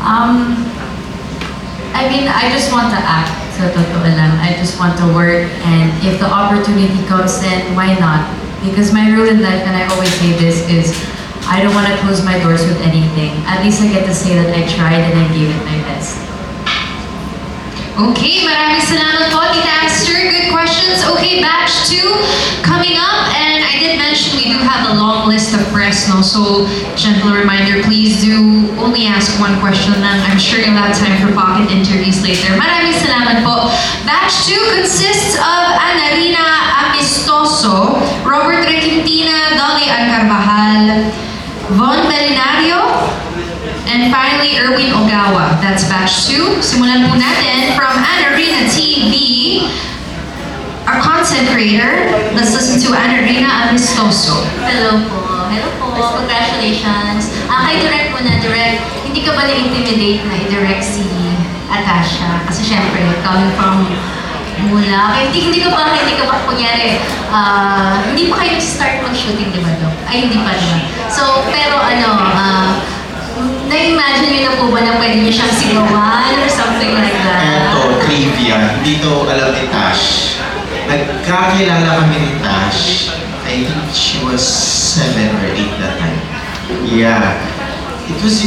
I mean, I just want to act. Sa totoo lang, I just want to work, and if the opportunity comes in, why not? Because my rule in life, and I always say this, is I don't want to close my doors with anything. At least I get to say that I tried and I gave it my best. Okay, maraming salamat po, Tita Esther. Good questions. Okay, batch 2 coming up, and I did mention we do have a long list of press, no? So, gentle reminder, please do only ask one question, and I'm sure you'll have time for pocket interviews later. Maraming salamat po. Batch 2 consists of Annarina Amistoso, Robert Requintina, Dolly Alcarvajal, Von Belinario, and finally, Erwin Ogawa. That's batch 2. Simulan po natin from Annarina TV, our content creator. Let's listen to Annarina Amistoso. Hello po. Hello po. Congratulations. Kay Direct muna, Direct. Hindi ka ba na-intimidate na i-direct si Atasha? Kasi syempre, coming from mula. Hindi ka ba, kunyari, hindi pa kayo start mag-shooting, di ba, Dok? Ay, hindi pa naman. So, pero na-imagine niyo na po ba na pwede niyo siyang sigawan or something like that? Eto, trivia. Hindi to alam ni Tash. Nagkakilala kami ni Tash. I think she was 7 or 8 that time. Yeah. It was,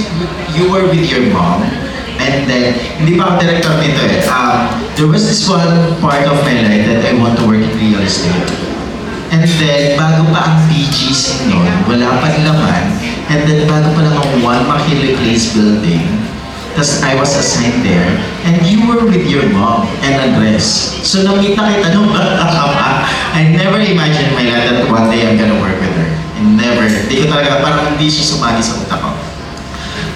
you were with your mom. And then, hindi pa ako director nito eh. There was this one part of my life that I want to work in real estate. And then, bago pa ang BGC noon, wala pa laman. And then, bago pa lang ang One Makili Place building, tas I was assigned there, and you were with your mom and a dress. So, nakita kita nung bata ka pa. I never imagined in my life that one day I'm gonna work with her. And never. Hindi ko talaga, parang hindi siya sumali sa utak ko.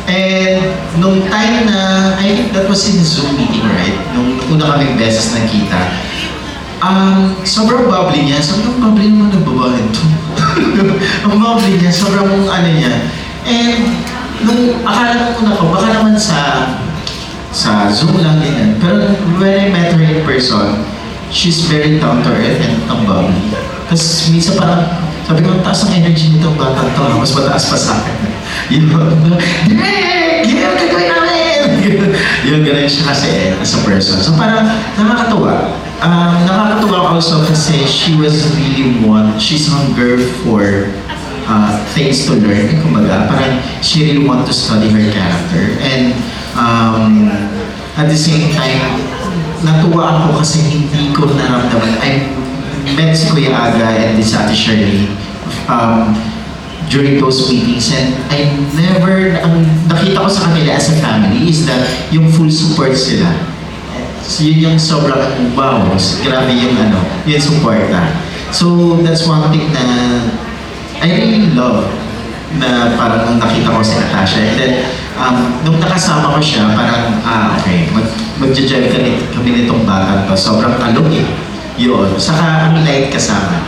And nung time na, I think that was in Zoom meeting, right? Nung una kaming beses nakita, sobrang bubbly niya. Sobrang bubbly naman ng babae to. Ang bubbly niya, sobrang ano niya. And nung akala ko na ko, baka naman sa Zoom lang din yan. Pero when I met her in person, she's very down to earth and ang bubbly. Kasi minsan parang, sabi ko, ang taas ng energy nitong bata to, mas mataas pa sa akin. Yun, Direk! Yun, gagawin namin! Yun, ganun siya kasi as a person. So parang nakakatuwa. Nakakatuwa also kasi she was really she's hunger for things to learn. Kumbaga, parang she really want to study her character. And at the same time, natuwa ako kasi hindi ko naramdaman. I met si Kuya Aga and si Ate Shirley during those meetings, and I never, ang nakita ko sa kanila as a family is that yung full support sila. So yun yung sobrang wow, grabe yung yung suporta. So that's one thing na I really love na parang nung nakita ko si Natasha. And then, nung nakasama ko siya, parang, okay, mag-jive kami nitong bata to. Sobrang alok eh. Yun. Saka ang light kasama.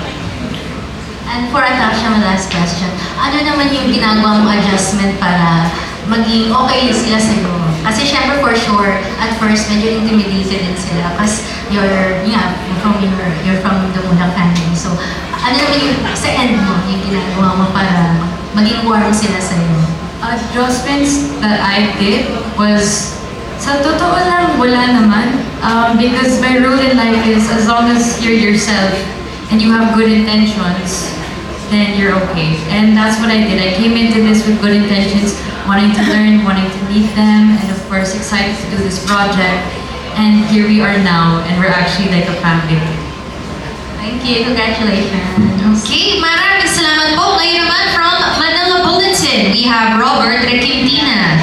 And for Natasha, my last question. Ano naman yung ginagawa mong adjustment para maging okay sila sa'yo? Kasi syempre for sure, at first medyo intimidated din sila kasi you're from the Mulang family. So, ano naman yung sa end mo, yung ginagawa mo para maging warm sila sa'yo? Adjustments that I did was, sa totoo lang, wala naman. Because my rule in life is as long as you're yourself and you have good intentions, then you're okay. And that's what I did. I came into this with good intentions, wanting to learn, wanting to meet them, and of course excited to do this project. And here we are now, and we're actually like a family. Thank you. Congratulations. Okay, maraming salamat po. Ngayon naman from Manila Bulletin, we have Robert Requintina.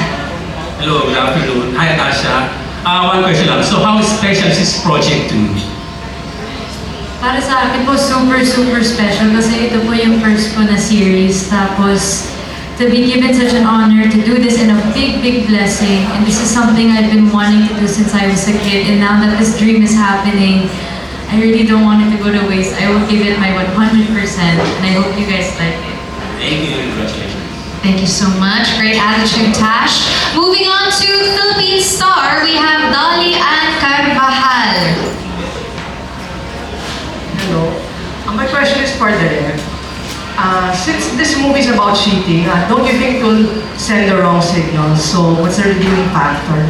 Hello, good afternoon. Hi, Natasha. One question lang. So how special is this project to you? Para sa akin po, super special kasi ito po yung first ko na series. Tapos, to be given such an honor to do this in a big blessing. And this is something I've been wanting to do since I was a kid. And now that this dream is happening, I really don't want it to go to waste. I will give it my 100%. And I hope you guys like it. Thank you. Congratulations. Thank you so much. Great attitude, Tash. Moving on to Philippine Star, we have Dolly Ann Carvajal. Hello. My question is for Derek. Since this movie is about cheating, don't you think it will send the wrong signal? So what's the redeeming factor?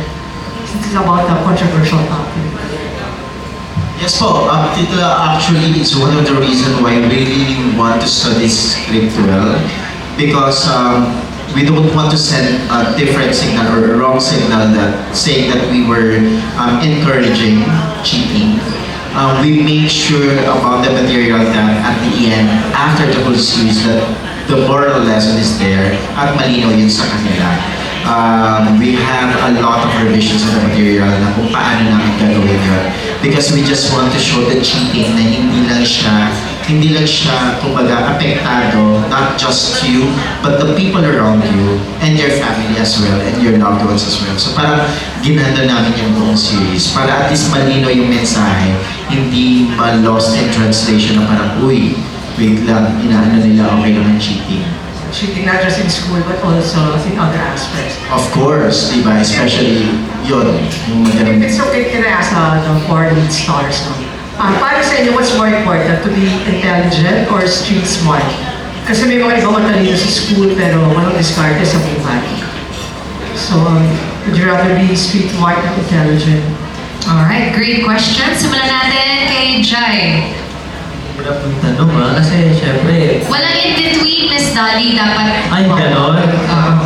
Since it's about a controversial topic. Yes po, actually it's one of the reasons why we really want to study script well, because we don't want to send a different signal or a wrong signal that saying that we were encouraging cheating. We make sure about the material that at the end, after the whole series, that the moral lesson is there at malinaw yun sa kanila. We have a lot of revisions of the material na kung paano namin gagawin yun. Because we just want to show the cheating na hindi lang siya, kumbaga, apektado, not just you, but the people around you, and your family as well, and your loved ones as well. So parang ginanda namin yung buong series, para at least malino yung mensahe, hindi ma-lost in translation na parang, uy, wait lang, inaano nila, okay lang ang cheating. Cheating not just in school, but also in other aspects. Of course, diba? Especially yun, yung If it's okay, can I ask the four lead stars? Para sa inyo, what's more important? To be intelligent or street smart? Kasi may mga ibang matalino sa school pero walang diskarte sa buhay. So, would you rather be street smart or intelligent? Alright, great question. Simulan natin kay Jai. Wala pong tanong kasi syempre... Walang in-between, Miss Dolly. Dapat... Ay, ganon.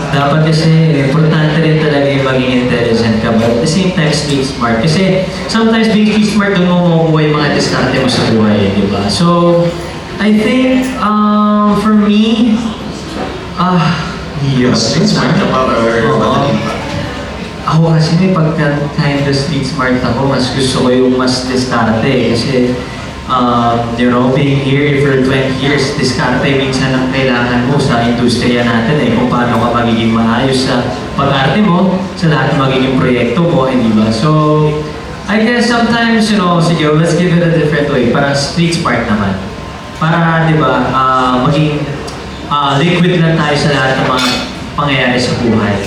Dapat kasi importante rin talaga yung maging intelligent ka, but at the same time, street smart. Kasi sometimes being street smart, doon mo makukuha yung mga diskarte mo sa buhay, di ba? So, I think, for me, yeah. Street smart ka ba or madali pa? Ako kasi may pagka-time to street smart ako, mas gusto ko yung mas diskarte kasi being here for 20 years, diskarte minsan ang kailangan mo sa industriya natin kung paano ka magiging maayos sa pag-arte mo, sa lahat ng magiging proyekto mo, hindi ba? So, I guess sometimes, sige, let's give it a different way, parang street smart naman. Para, di ba, maging liquid lang tayo sa lahat ng mga pangyayari sa buhay.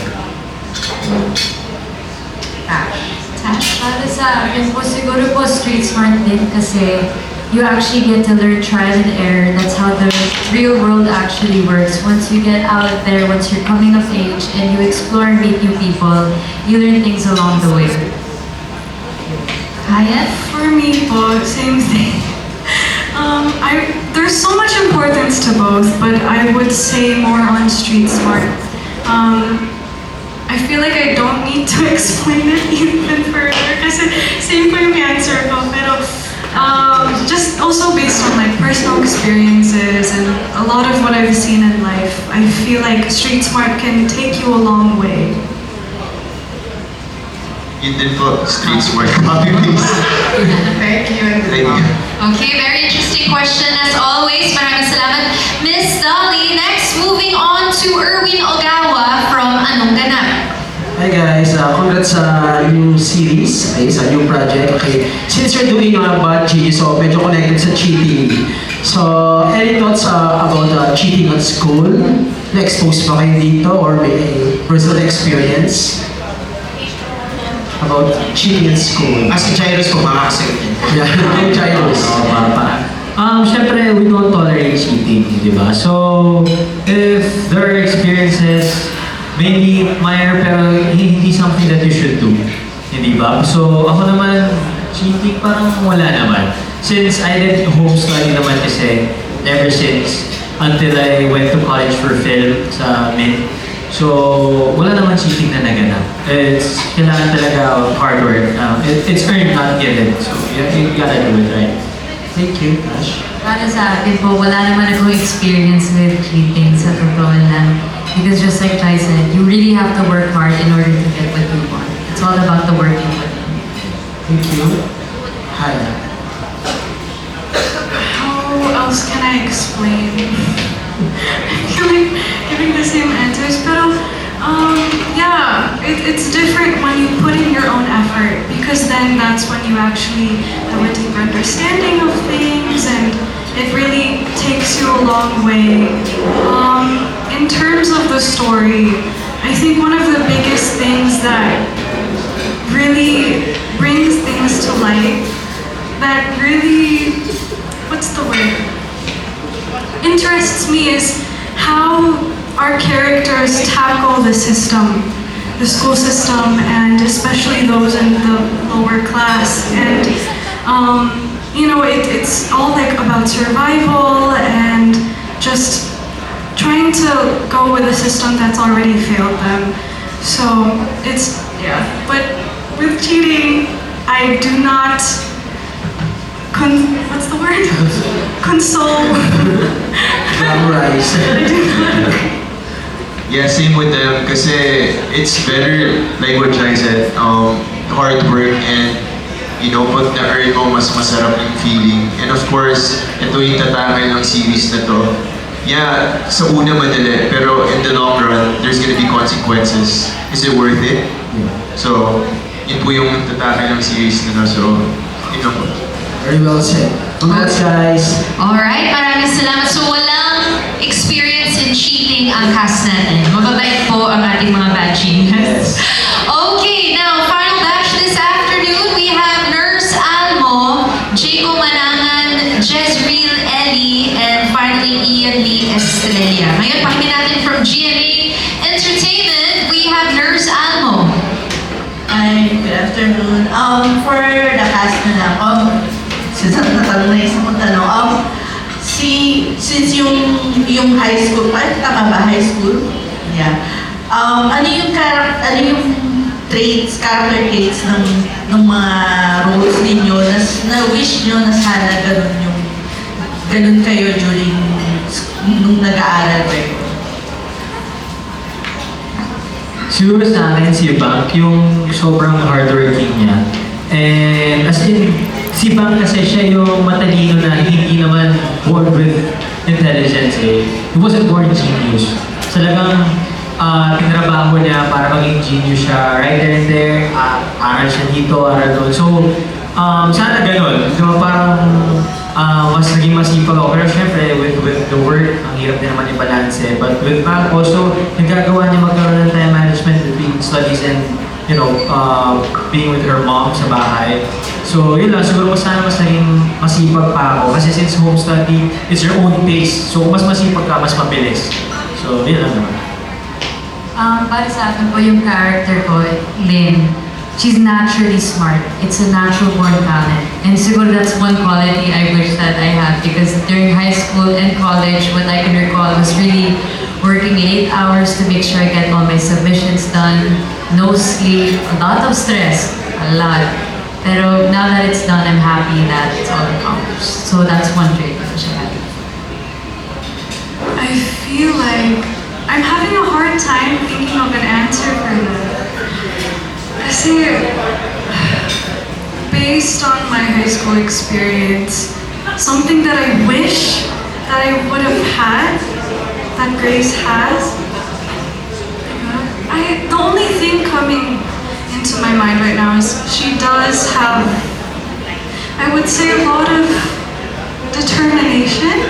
Para sa akin po, siguro po street smart din kasi you actually get to learn trial and error. That's how the real world actually works. Once you get out there, once you're coming of age and you explore and meet new people, you learn things along the way. Kaya? For me po, same thing. There's so much importance to both, but I would say more on street smart. I feel like I don't need to explain it even further kasi same po yung answer ko. Pero just also based on like personal experiences and a lot of what I've seen in life, I feel like street smart can take you a long way. Yun din po, street smart. Copy paste. Thank you. Thank you. Okay, very interesting question as always. Maraming salamat, Miss Dolly. Next, moving on to Erwin Ogawa from Anong Ganap. Hi guys, congrats sa new series, sa new project. Okay, since you're doing about cheating, so medyo connected sa cheating. So, any thoughts about cheating at school? Na-expose ba kayo dito or may personal experience about cheating at school? As a Jairus po, makakasagot yun. Yeah, Jairus. Syempre, we don't tolerate cheating, di ba? So, if there are experiences, maybe minor pero hindi something that you should do, hindi ba? So, ako naman, cheating parang wala naman. Since I did home study naman kasi ever since until I went to college for film sa MIT. So, wala naman cheating na naganap. It's kailangan talaga of hard work. It's earned, not given. So, you gotta do it, right? Thank you, Ash. Para sa akin po, wala naman akong experience with cheating sa totoo lang. Because just like Chai said, you really have to work hard in order to get what you want. It's all about the working with them. Thank you. Hi. How else can I explain? I feel like giving the same answers, pero yeah, it's different when you put in your own effort because then that's when you actually have a deeper understanding of things and it really takes you a long way. In terms of the story, I think one of the biggest things that really brings things to light, that really, what's the word? Interests me is how our characters tackle the system, the school system, and especially those in the lower class. And it's all like about survival and just trying to go with a system that's already failed them. So but with cheating, I do not what's the word? Console. Glamorize. Yeah, same with them kasi it's better, like what Jai said, hard work and pag na-earn mo, mas masarap yung feeling. And of course, ito yung tatakal ng series na to. Yeah, sa una madali, pero in the long run, there's gonna be consequences. Is it worth it? So, yun po yung tatakal ng series na to. So, yun lang po. Very well said. Congrats guys. Alright, maraming salamat. So, walang experience in cheating ang cast natin. Mababait po ang ating mga badgings. Okay, now, final batch this afternoon, we have Nurse Almo, Jaco Manangan, Jezreel Ellie, and finally, Ian Lee Estrella. Ngayon, pakinggan natin from GMA Entertainment, we have Nurse Almo. Hi, good afternoon. For the cast na lang, since natanong na isang kong tanong, since yung high school, tama ba high school? Yeah. Ano yung character traits ng mga roles ninyo na wish nyo na sana ganun kayo during siguro sa akin si Bank, yung sobrang hardworking niya. And as in, si Bank kasi siya yung matalino na hindi naman born with intelligence eh. He wasn't born genius. Talagang tinrabaho niya para maging genius siya right there and there. Aral siya dito, aral doon. So, sana ganun. So, parang mas naging masipag ako. Pero syempre, with the work, ang hirap din naman i-balance eh. But with Bank also, nagagawa niya magkaroon ng time management between studies and being with her mom sa bahay. So, yun lang. Siguro sana mas naging masipag pa ako. Kasi since home study, it's your own pace. So, mas masipag ka, mas mabilis. So, yun lang naman. Para sa akin po yung character ko, Lynn, she's naturally smart. It's a natural born talent. And siguro that's one quality I wish that I had because during high school and college, what I can recall was really working 8 hours to make sure I get all my submissions done, no sleep, a lot of stress, a lot. Pero now that it's done, I'm happy that it's all accomplished. So that's one trait I wish I had. I feel like I'm having a hard time thinking of an answer for that. Kasi, based on my high school experience, something that I wish that I would have had, that Grace has, the only thing coming into my mind right now is she does have, I would say, a lot of determination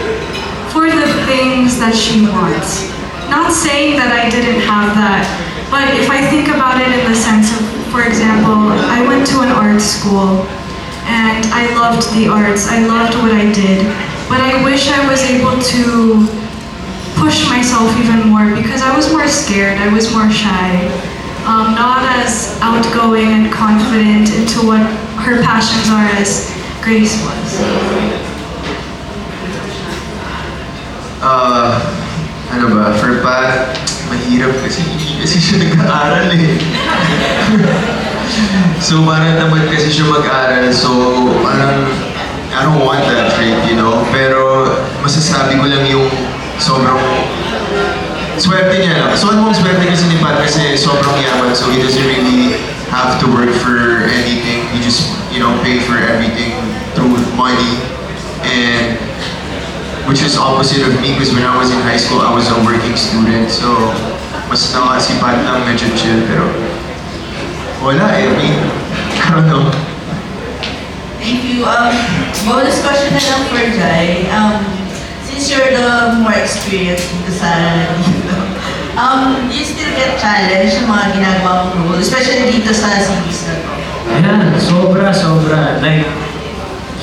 for the things that she wants. Not saying that I didn't have that, but if I think about it in the sense of, for example, I went to an art school and I loved the arts, I loved what I did, but I wish I was able to push myself even more because I was more scared, I was more shy, not as outgoing and confident into what her passions are as Grace was. Ano ba, for Pat, mahirap kasi siya nag-aaral eh. So parang tamad kasi siya mag-aral, so parang I don't want that trait, you know? Pero masasabi ko lang yung sobrang swerte niya lang. So ano mong swerte kasi ni Pat kasi sobrang yaman, so he doesn't really have to work for anything. He just, pay for everything through money. And which is opposite of me because when I was in high school, I was a working student. So, mas nakasipat lang, medyo chill. Pero, wala eh. I don't know. Thank you. Bonus question na lang for Jai. Since you're the more experienced dito sa dito, do you still get challenged sa mga ginagawa mong role, especially dito sa series na to? Yeah, sobra. Like,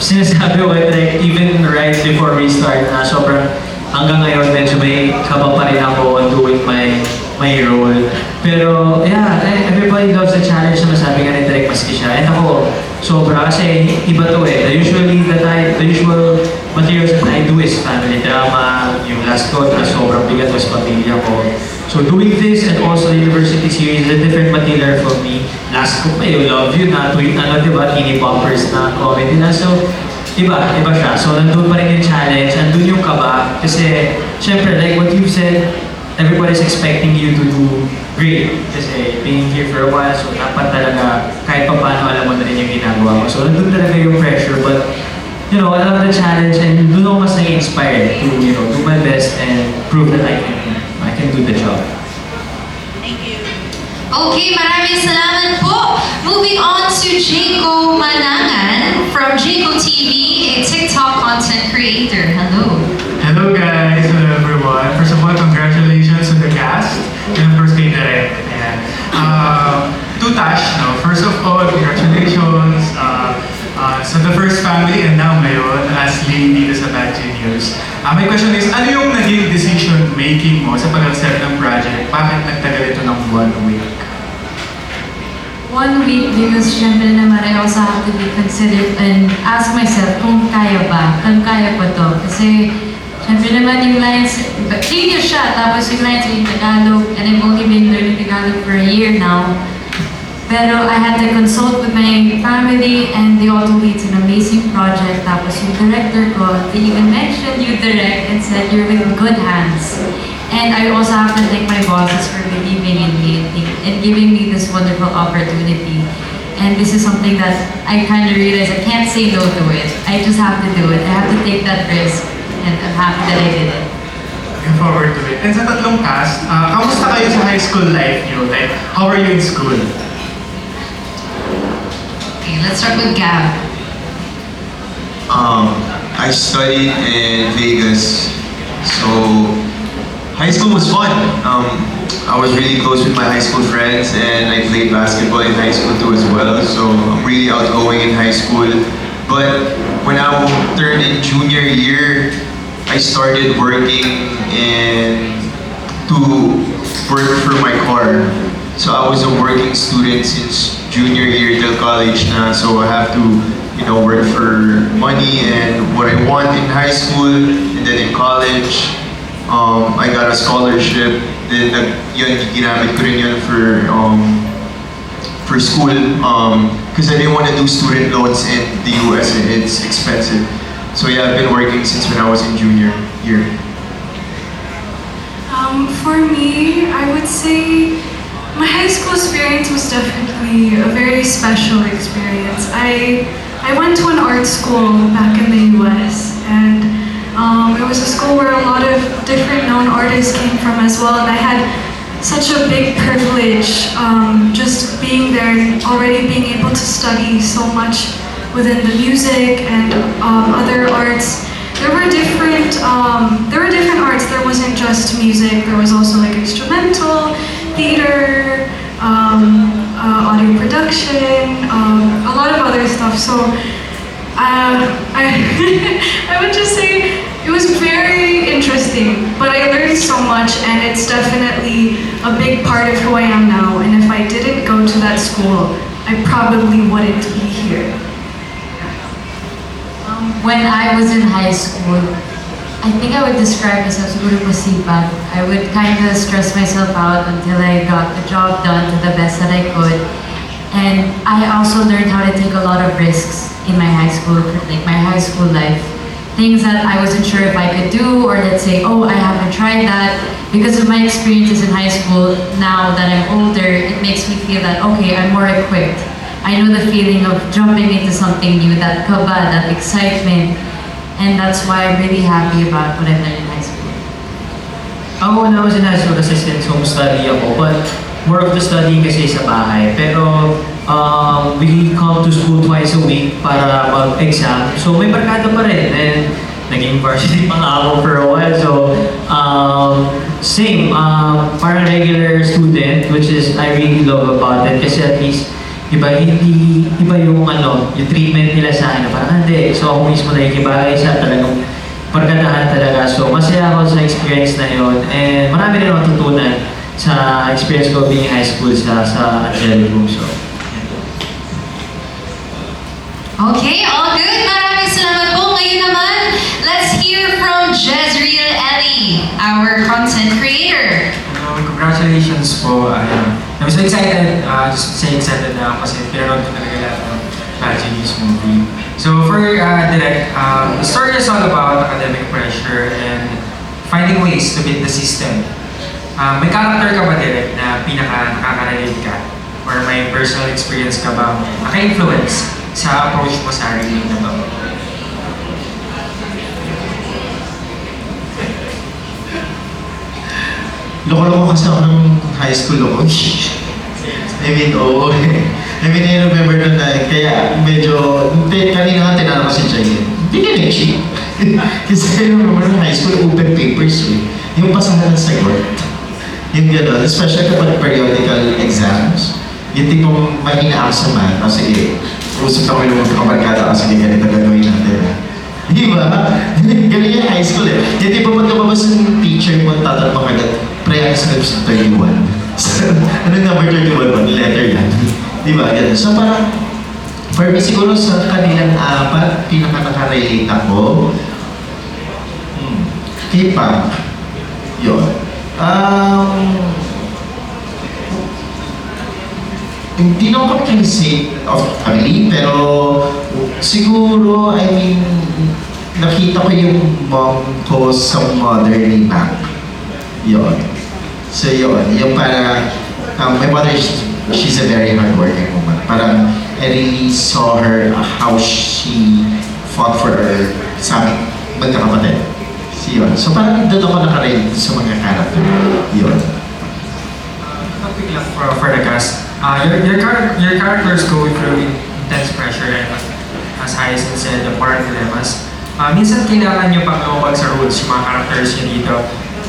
sinasabi ko like even right before we start na sobrang hanggang ngayon medyo may kaba pa rin ako on doing my role. Pero yeah, everybody loves the challenge na masabi nga ni Direk maski siya. And ako, sobra kasi iba to eh. The usual materials that I do is family drama, yung last ko na sobrang bigat was pamilya ko. So doing this and also the university series is a different material for me. Last ko pa yung Love You na tweet diba, teeny poppers na comedy na. So iba siya. So nandun pa rin yung challenge, nandun yung kaba. Kasi syempre like what you've said, everybody's expecting you to do great. Kasi being here for a while, so dapat talaga kahit pa paano alam mo na rin yung ginagawa ko. So nandun talaga yung pressure, but I love the challenge and doon ako mas nag-inspired to do my best and prove that I can do the job. Thank you. Okay, maraming salamat po. Moving on to Jaco Manangan from Jaco TV, a TikTok content creator. Hello. Hello guys, hello everyone. First of all, congratulations to the cast and of course kay Direk. To Tash, first of all, congratulations sa the first family and now ngayon as lead dito sa Bad Genius. My question is, ano yung naging decision making mo sa pag-accept ng project? Bakit nagtagal ito ng 1 week? 1 week because syempre naman I also have to be considered and ask myself kung kaya pa to. Kasi syempre naman yung lines, genius siya, tapos yung lines ay Tagalog and I've only been learning Tagalog for a year now. Pero I had to consult with my family and they all told me it's an amazing project. Tapos yung director ko, they even mentioned you direct and said you're in good hands. And I also have to thank my bosses for believing in me and giving me this wonderful opportunity. And this is something that I kind of realized I can't say no to it. I just have to do it. I have to take that risk. And I'm happy that I did it. Looking forward to it. And sa tatlong cast, kamusta kayo sa high school life niyo? Like, how are you in school? Okay, let's start with Gab. I studied in Vegas, so high school was fun. I was really close with my high school friends, and I played basketball in high school too as well. So I'm really outgoing in high school. But when I turned in junior year, I started working to work for my car. So I was a working student since junior year till college na. So I have to, work for money and what I want in high school, and then in college, I got a scholarship. Then yun, ginamit ko rin yun for school because I didn't want to do student loans in the US. It's expensive. So yeah, I've been working since when I was in junior year. For me, I would say my high school experience was definitely a very special experience. I went to an art school back in the US, and it was a school where a lot of different known artists came from as well, and I had such a big privilege just being there and already being able to study so much within the music and other arts. There were different arts. There wasn't just music. There was also like instrumental, theater, audio production, a lot of other stuff. So I I would just say it was very interesting, but I learned so much, and it's definitely a big part of who I am now. And if I didn't go to that school, I probably wouldn't be here. When I was in high school, I think I would describe myself siguro masipag. I would kind of stress myself out until I got the job done to the best that I could. And I also learned how to take a lot of risks in my high school, like my high school life. Things that I wasn't sure if I could do, or let's say, oh, I haven't tried that. Because of my experiences in high school, now that I'm older, it makes me feel that, okay, I'm more equipped. I know the feeling of jumping into something new, that kaba, that excitement. And that's why I'm really happy about what I've learned in high school. Ako when I was in high school kasi since home study ako, but more of the studying kasi sa bahay. Pero we come to school twice a week para mag-exam. So may barkada pa rin. And naging varsity pa nga ako for a while. So same, parang regular student, which is I really love about it. Kasi at least iba yung yung treatment nila sa akin. Parang hindi. So ako mismo nakikibagay sa talagang barkadahan talaga. So masaya ako sa experience na yun. And marami rin matutunan sa experience ko being high school sa Angelicum. So, Okay, all good. Maraming salamat po. Ngayon naman, let's hear from Jezreel Ellie, our content creator. Congratulations po. I'm so excited. Just say excited na kasi pinanood ko talaga lahat ng Bad Genius movie. So for Direct, the story is all about academic pressure and finding ways to beat the system. May character ka ba, Direct, na nakaka-relate ka? Or may personal experience ka ba naka-influence sa approach mo sa reading na to? Loko-loko kasi ako ng high school ako. I remember nun na, kaya medyo, kanina nga tinanong ko si Jay, hindi ka nag-cheat. Kasi I remember nung high school, open papers yung pasahan ng sagot. Yung gano'n, especially kapag periodical exams, yung tipong mahina ako sa math, sige, usap ako yung magkakabarkada, sige, ganito gagawin natin. Di ba? Ganun yung high school eh. Yung tipong magkababas yung teacher mo, tatanong mo kagad, pre-answers 31. Anong number 31? Letter yan. Di ba? Ganun. So parang, for me siguro sa kanilang apat, pinaka-nakarelate ako, K-pop. Yun. Hindi na ako say of family, pero siguro, I mean, nakita ko yung mom ko sa mother ni Mac. Yun. So yun, yung para, my mother, she's a very hardworking woman. Parang, I really saw her, how she fought for her sa aming magkakapatid. So yun. So parang doon ako nakarelate sa mga character. Yun. Topic lang for the cast. Your characters go through intense pressure and as Hyacinth said, the moral dilemmas. Minsan kailangan nyo pang lumabag sa rules yung mga characters nyo dito.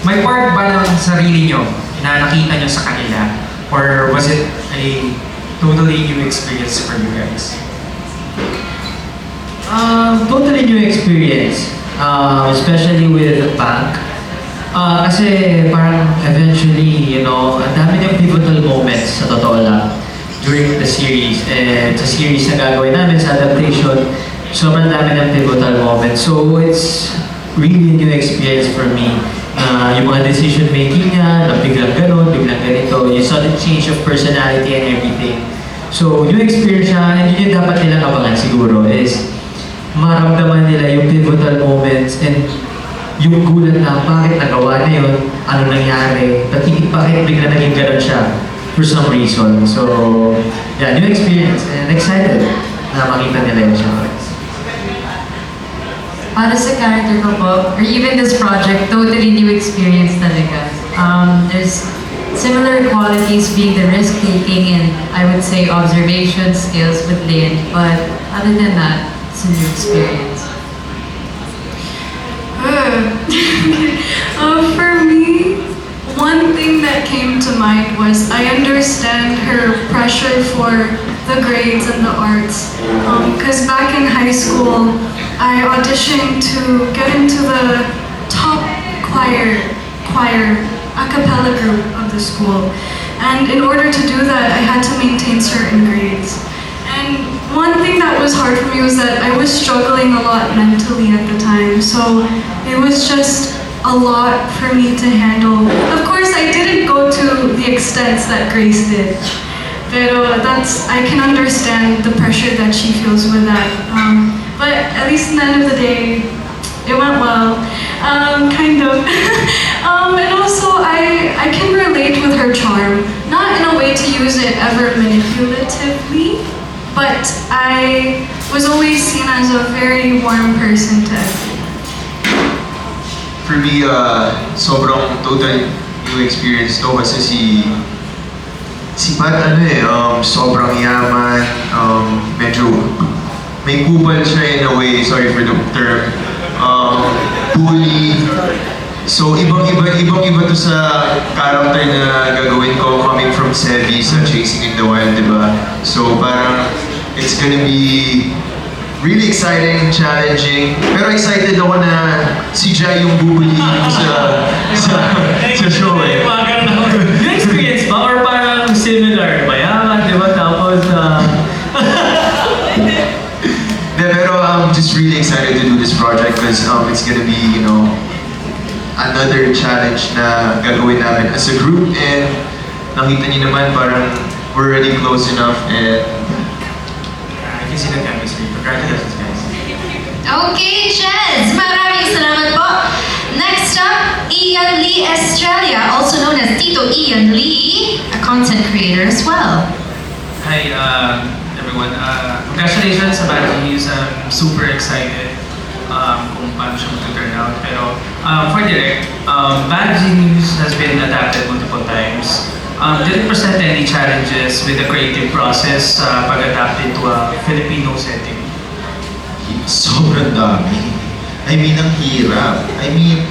May part ba ng sarili nyo na nakita nyo sa kanila? Or was it a totally new experience for you guys? Totally new experience. Especially with the bank. Kasi parang eventually, you know, ang dami niyang pivotal moments sa totoo lang during the series. And sa series na gagawin namin sa adaptation, sobrang dami ng pivotal moments. So it's really a new experience for me. Yung mga decision making niya, na biglang ganun, biglang ganito, yung sudden change of personality and everything. So new experience siya, and yun yung dapat nilang abangan siguro is maramdaman nila yung pivotal moments and yung gulat na bakit nagawa na yun, ano nangyari, bakit bigla naging ganun siya for some reason. So, yeah, new experience and excited na makita nila yun siya. Para sa character ko po, or even this project, totally new experience talaga. There's similar qualities being the risk-taking and I would say observation skills with Lynn, but other than that, it's a new experience. For me, one thing that came to mind was I understand her pressure for the grades and the arts. Because back in high school, I auditioned to get into the top choir a cappella group of the school. And in order to do that, I had to maintain certain grades. And one thing that was hard for me was that I was struggling a lot mentally at the time. So it was just a lot for me to handle. Of course, I didn't go to the extents that Grace did. Pero I can understand the pressure that she feels with that. But at least in the end of the day, it went well, kind of. And also, I can relate with her charm. Not in a way to use it ever manipulatively, but I was always seen as a very warm person to everyone. For me, sobrang total new experience to kasi si Pat sobrang yaman, medyo may kupal siya in a way, sorry for the term, bully. So ibang-iba to sa character na gagawin ko coming from Sevi sa Chasing in the Wild, diba? So parang it's gonna be really exciting, challenging, pero excited ako na si Jai yung bubuli sa show eh. Yung experience ba? Or parang similar? Mayaman, di ba? Tapos, Pero I'm just really excited to do this project because it's gonna be, you know, another challenge na gagawin namin as a group, and nakita niyo naman parang we're already close enough and I can see the chemistry. Congratulations, guys. Okay, Jez! Maraming salamat po! Next up, Ian Lee Estrella, also known as Tito Ian Lee, a content creator as well. Hi, everyone. Congratulations sa Bad Genius. I'm super excited kung paano siya mag-turn out. Pero for direct, Bad Genius has been adapted multiple times. Did it present any challenges with the creative process pag-adapt into a Filipino setting? Sobrang dami. I mean, ang hirap. I mean,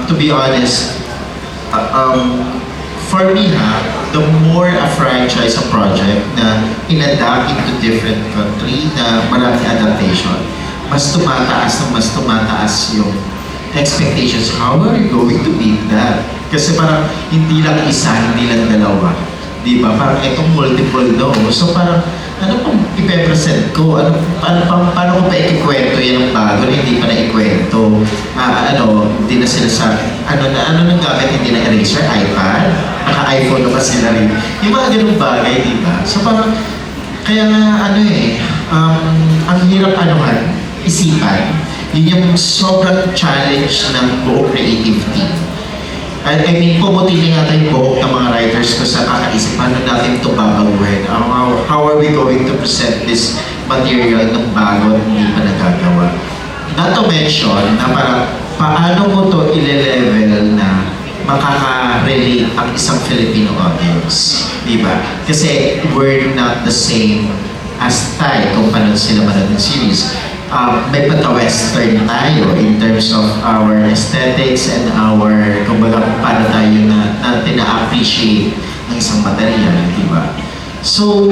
to be honest, for me the more a franchise, a project na in-adapt into different country na maraming adaptation, mas tumataas yung expectations. How are you going to beat that? Kasi parang hindi lang isa, hindi lang dalawa. Di ba? Parang itong multiple no. So parang, ano pang ipe-present ko? Paano ko pa ikikwento yan ng bago na hindi pa na-ikwento? Hindi na sila sa, ano nang gamit, hindi na eraser, iPad? Naka-iPhone na pa sila rin. Yung mga ganung bagay, di ba? So parang, kaya nga, ang hirap isipan. Yun yung sobrang challenge ng buong creative team. I mean, pumuti na yata yung buhok ng mga writers ko sa kakaisip, paano natin ito babaguhin? How are we going to present this material ng bago at hindi pa nagagawa? Not to mention na parang paano mo to ile-level na makaka-relate ang isang Filipino audience. Diba? Kasi we're not the same as Thai kung paano sila manood ng series. May pata-western tayo in terms of our aesthetics and our, kumbaga, paano tayo na tina-appreciate ng isang material, di ba? So,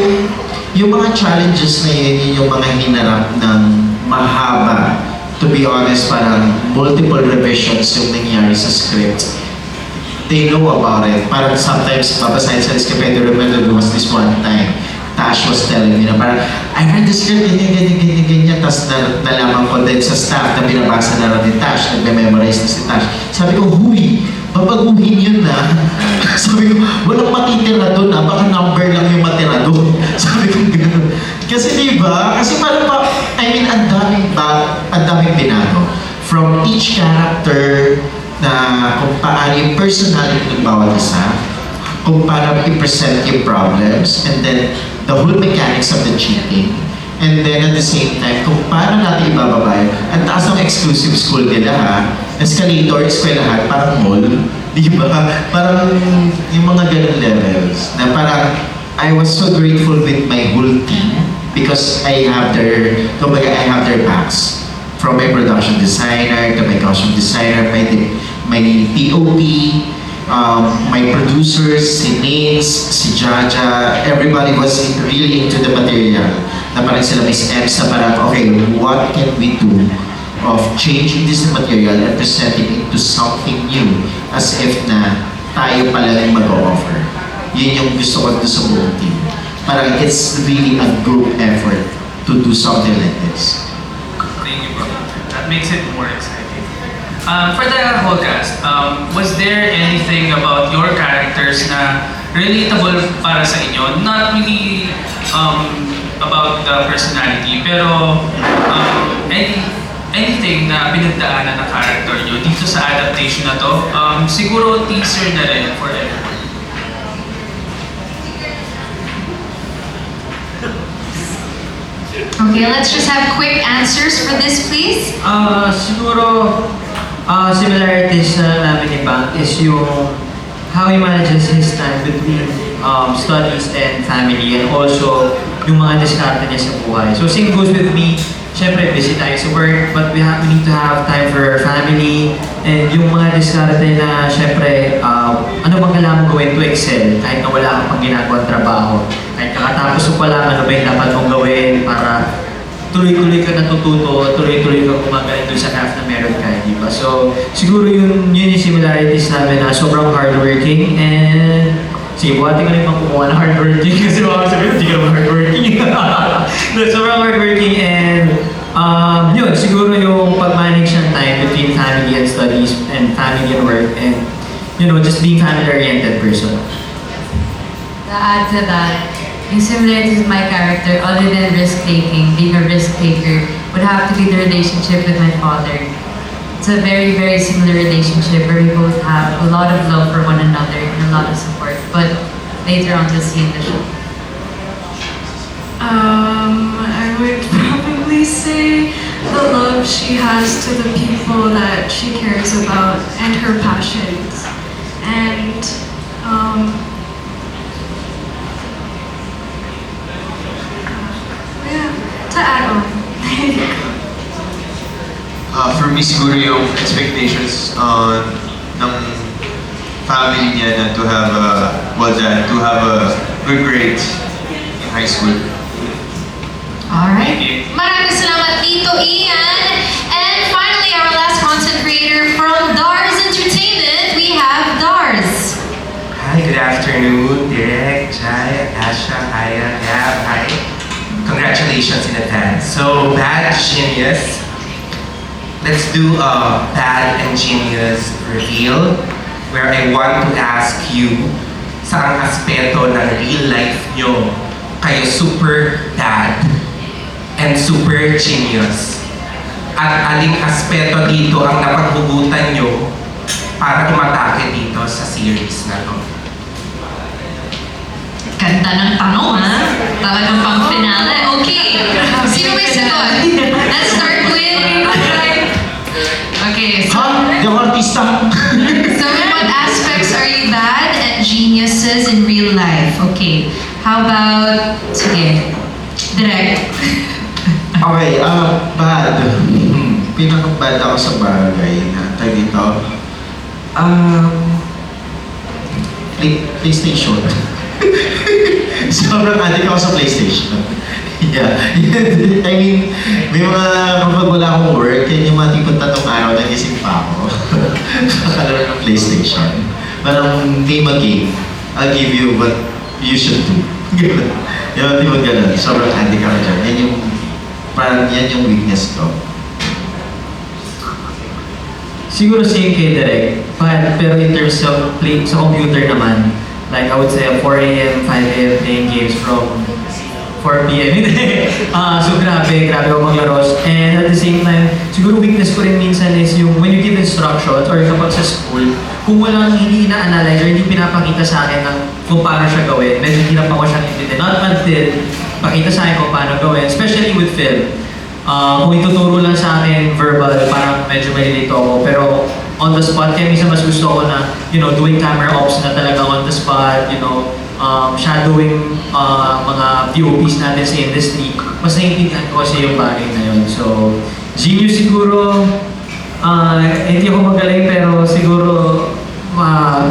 yung mga challenges na yun yung mga hinarap ng mahaba. To be honest, parang multiple revisions yung nangyari sa script. They know about it. Parang sometimes, babasahin sa script, I remember there was this one time, Tash was telling me na parang, I read the script, ganyan. Tapos nalaman ko din sa staff na binabasa na rin ni Tash, nagme-memorize na si Tash. Sabi ko, huy, babaguhin yun na. Sabi ko, walang matitira doon na, baka number lang yung matira doon. Sabi ko, gano'n. Kasi diba, kasi parang I mean, ang daming binago. From each character na kung paano yung personality ng bawat isa, kung paano i-present yung problems, and then the whole mechanics of the cheating, and then at the same time, kung paano natin ibababa yun. Ang taas ng exclusive school nila ha, escalator, eskwelahan, parang mall, di ba? Parang yung mga ganun levels, na parang I was so grateful with my whole team because I have their backs. From my production designer to my costume designer, my POP, my producers, si Nins, si Jaja, everybody was really into the material. Na parang sila Miss Ems na parang, okay, what can we do of changing this material and presenting it to something new as if na tayo pala lang mag-o-offer. Yun yung gusto ko sa buong team. Parang it's really a group effort to do something like this. Thank you, bro. That makes it more exciting. For the whole cast, was there anything about your characters na relatable para sa inyo? Not really about the personality, pero anything na pinagdaanan ng character nyo dito sa adaptation na to, siguro teaser na rin for everyone. Okay, let's just have quick answers for this, please. Siguro, similarities na namin ni Bang is yung how he manages his time between studies and family, and also yung mga diskarte niya sa buhay. So same goes with me. Siyempre, busy tayo sa work, but we need to have time for our family, and yung mga diskarte na siyempre, ano bang kailangan mong gawin to excel kahit na wala kang pang ginagawang trabaho. Kahit kakatapos mo pa lang, ano ba yung dapat mong gawin para tuloy-tuloy ka natututo, tuloy-tuloy ka gumagaling doon sa craft na meron ka, di ba? So, siguro yun yung similarities namin na sobrang hardworking, and sige, buhatin ko na yung pangkukuha na hardworking kasi baka sabihin, hindi ka naman hardworking. Sobrang hardworking, and yun, siguro yung pag-manage ng time between family and studies and family and work, and you know, just being family-oriented person. To add to that, yung similarities with my character, other than risk-taking, being a risk-taker, would have to be the relationship with my father. It's a very, very similar relationship where we both have a lot of love for one another and a lot of support. But later on, you'll see in the show. I would probably say the love she has to the people that she cares about and her passions. And to add on. For me, siguro yung expectations ng family niya na to have a good grades in high school. Alright. Maraming salamat, Tito Ian. And finally, our last content creator from Dars Entertainment, we have Dars. Hi, good afternoon, Direk, Jai, Asha, Aya, Gab, hi. Congratulations in advance. So, Bad Genius. Let's do a Bad and Genius reveal where I want to ask you saang aspeto ng real life nyo kayo super bad and super genius. At aling aspeto dito ang napaghugutan nyo para umatake dito. dito sa series na to? Ganda ng tanong, ha? Talagang pang finale. Okay. Sino may sagot? Let's start with... Okay, so... Yung artista. So in what aspects are you bad and geniuses in real life? Okay. How about... Sige. Direct. Okay, bad. Pinaka-bad ako sa bagay na tag dito. PlayStation. Sobrang addict ako sa PlayStation. Yeah. I mean, may mga kapag wala akong work, yan yung mga tipong tatlong araw nagising pa ako. Kakalaro ng PlayStation. Parang name a game. I'll give you what you should do. Yung tipong ganun. Sobrang addict ako dyan. Yan yung, parang yan yung weakness ko. Siguro same kay Direk, pero in terms of play sa computer naman, like I would say 4 a.m., 5 a.m. playing games from 4 p.m. So grabe ako maglaro. And at the same time, siguro weakness ko rin minsan is yung when you give instructions or kapag sa school, kung walang hindi ina-analyze or hindi pinapakita sa akin ng kung paano siya gawin, medyo hirap ako siyang intindi. Not until pakita sa akin kung paano gawin, especially with film. Kung ituturo lang sa akin verbal, parang medyo malilito ako. Pero on the spot, kaya minsan mas gusto ko na, doing camera ops na talaga on the spot, shadowing mga POPs natin sa industry. Mas naiintindihan ko kasi yung bagay na yun. So, genius siguro, hindi ako magaling pero siguro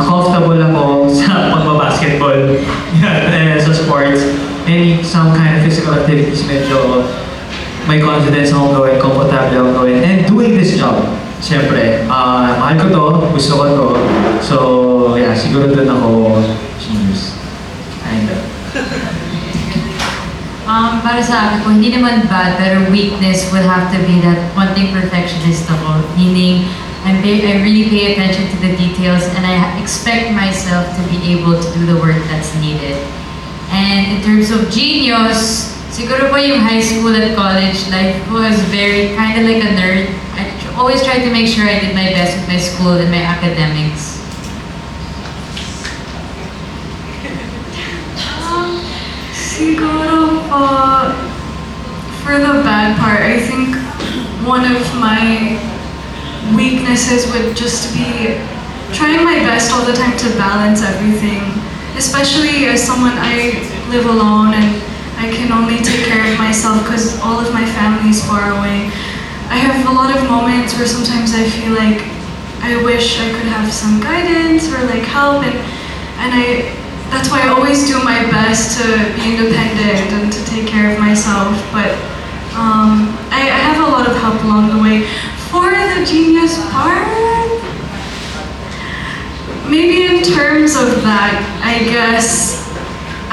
comfortable ako sa pagbabasketball. Sa sports. Some kind of physical activities, medyo may confidence akong gawin, komportable akong gawin, and doing this job. Siyempre, mahal ko to, gusto ko to. So, yeah, siguro doon ako genius. Kinda. Para sa akin po, hindi naman bad, pero weakness would have to be that one thing perfectionist ako. Meaning, I really pay attention to the details and I expect myself to be able to do the work that's needed. And in terms of genius, siguro po yung high school and college life was very kind of like a nerd. I always tried to make sure I did my best with my school and my academics. Siguro for the bad part, I think one of my weaknesses would just be trying my best all the time to balance everything. Especially as someone, I live alone and I can only take care of myself because all of my family is far away. I have a lot of moments where sometimes I feel like I wish I could have some guidance or like help, and that's why I always do my best to be independent and to take care of myself. But I have a lot of help along the way. For the genius part, maybe in terms of that, I guess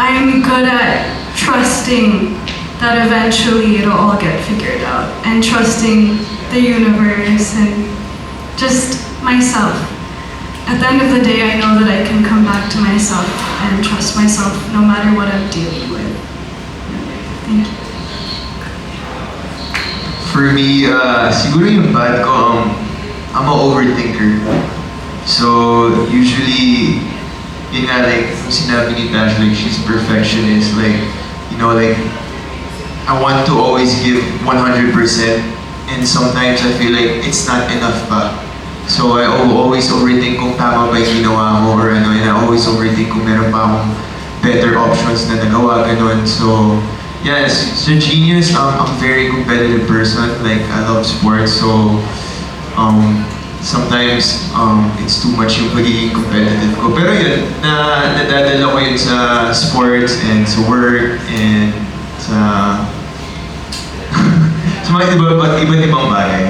I'm good at trusting that eventually it'll all get figured out, and trusting the universe and just myself. At the end of the day, I know that I can come back to myself and trust myself no matter what I'm dealing with. Thank you. For me, siguro yung bad ko, I'm an overthinker. So, usually, yun nga, like, yung sinabi ni Tash, like, she's perfectionist, like, like, I want to always give 100%, and sometimes I feel like it's not enough pa. So, I always overthink kung tama ba yung ginawa ko, or and I always overthink kung meron pa akong better options na nagawa, ganun. So, yes, so genius, I'm a very competitive person, like, I love sports, so, sometimes it's too much yung pagiging competitive ko. Pero yun, nadadala ko yun sa sports and sa work and sa sa mga iba't ibang bagay.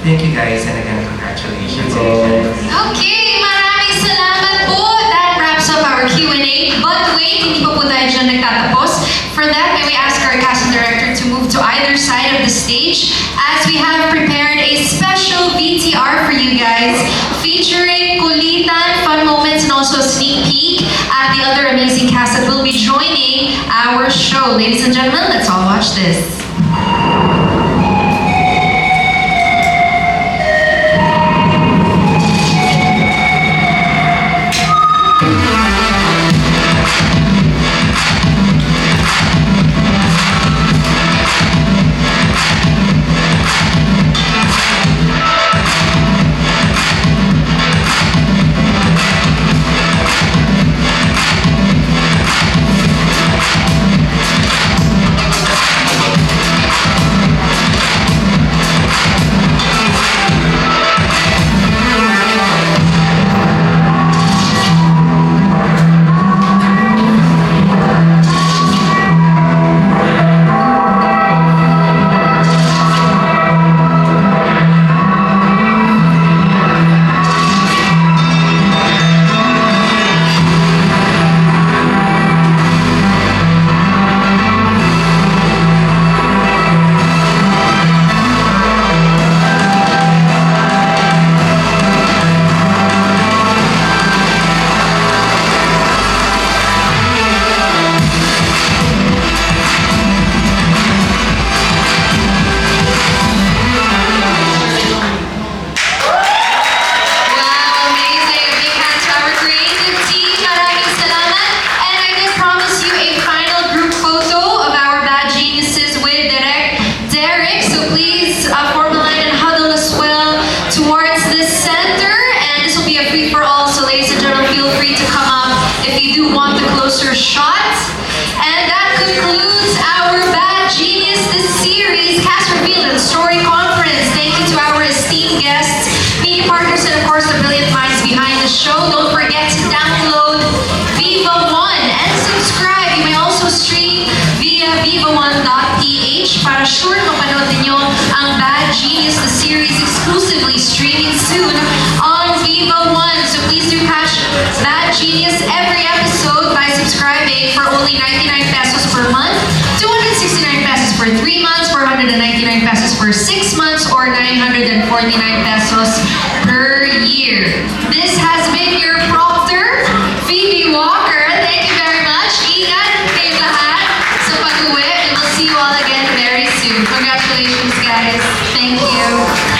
Thank you guys, and again, congratulations. Okay, maraming salamat po. That wraps up our Q&A. But wait, hindi pa po tayo dyan nagtatapos. For that, may we ask our casting director to move to either side of the stage as we have prepared a special VTR for you guys featuring kulitan, fun moments, and also a sneak peek at the other amazing cast that will be joining our show. Ladies and gentlemen, let's all watch this. show. Don't forget to download Viva One and subscribe. You may also stream via viva1.ph para sure mapanood ninyo ang Bad Genius, the series, exclusively streaming soon on Viva One. So please do catch Bad Genius every episode by subscribing for only 99 pesos per month, 269 pesos for 3 months, 499 pesos for 6 months, or 949 pesos per year. This has been your proctor, Phoebe Walker. Thank you very much. Ingat kayo lahat sa pag-uwi, and we'll see you all again very soon. Congratulations, guys. Thank you.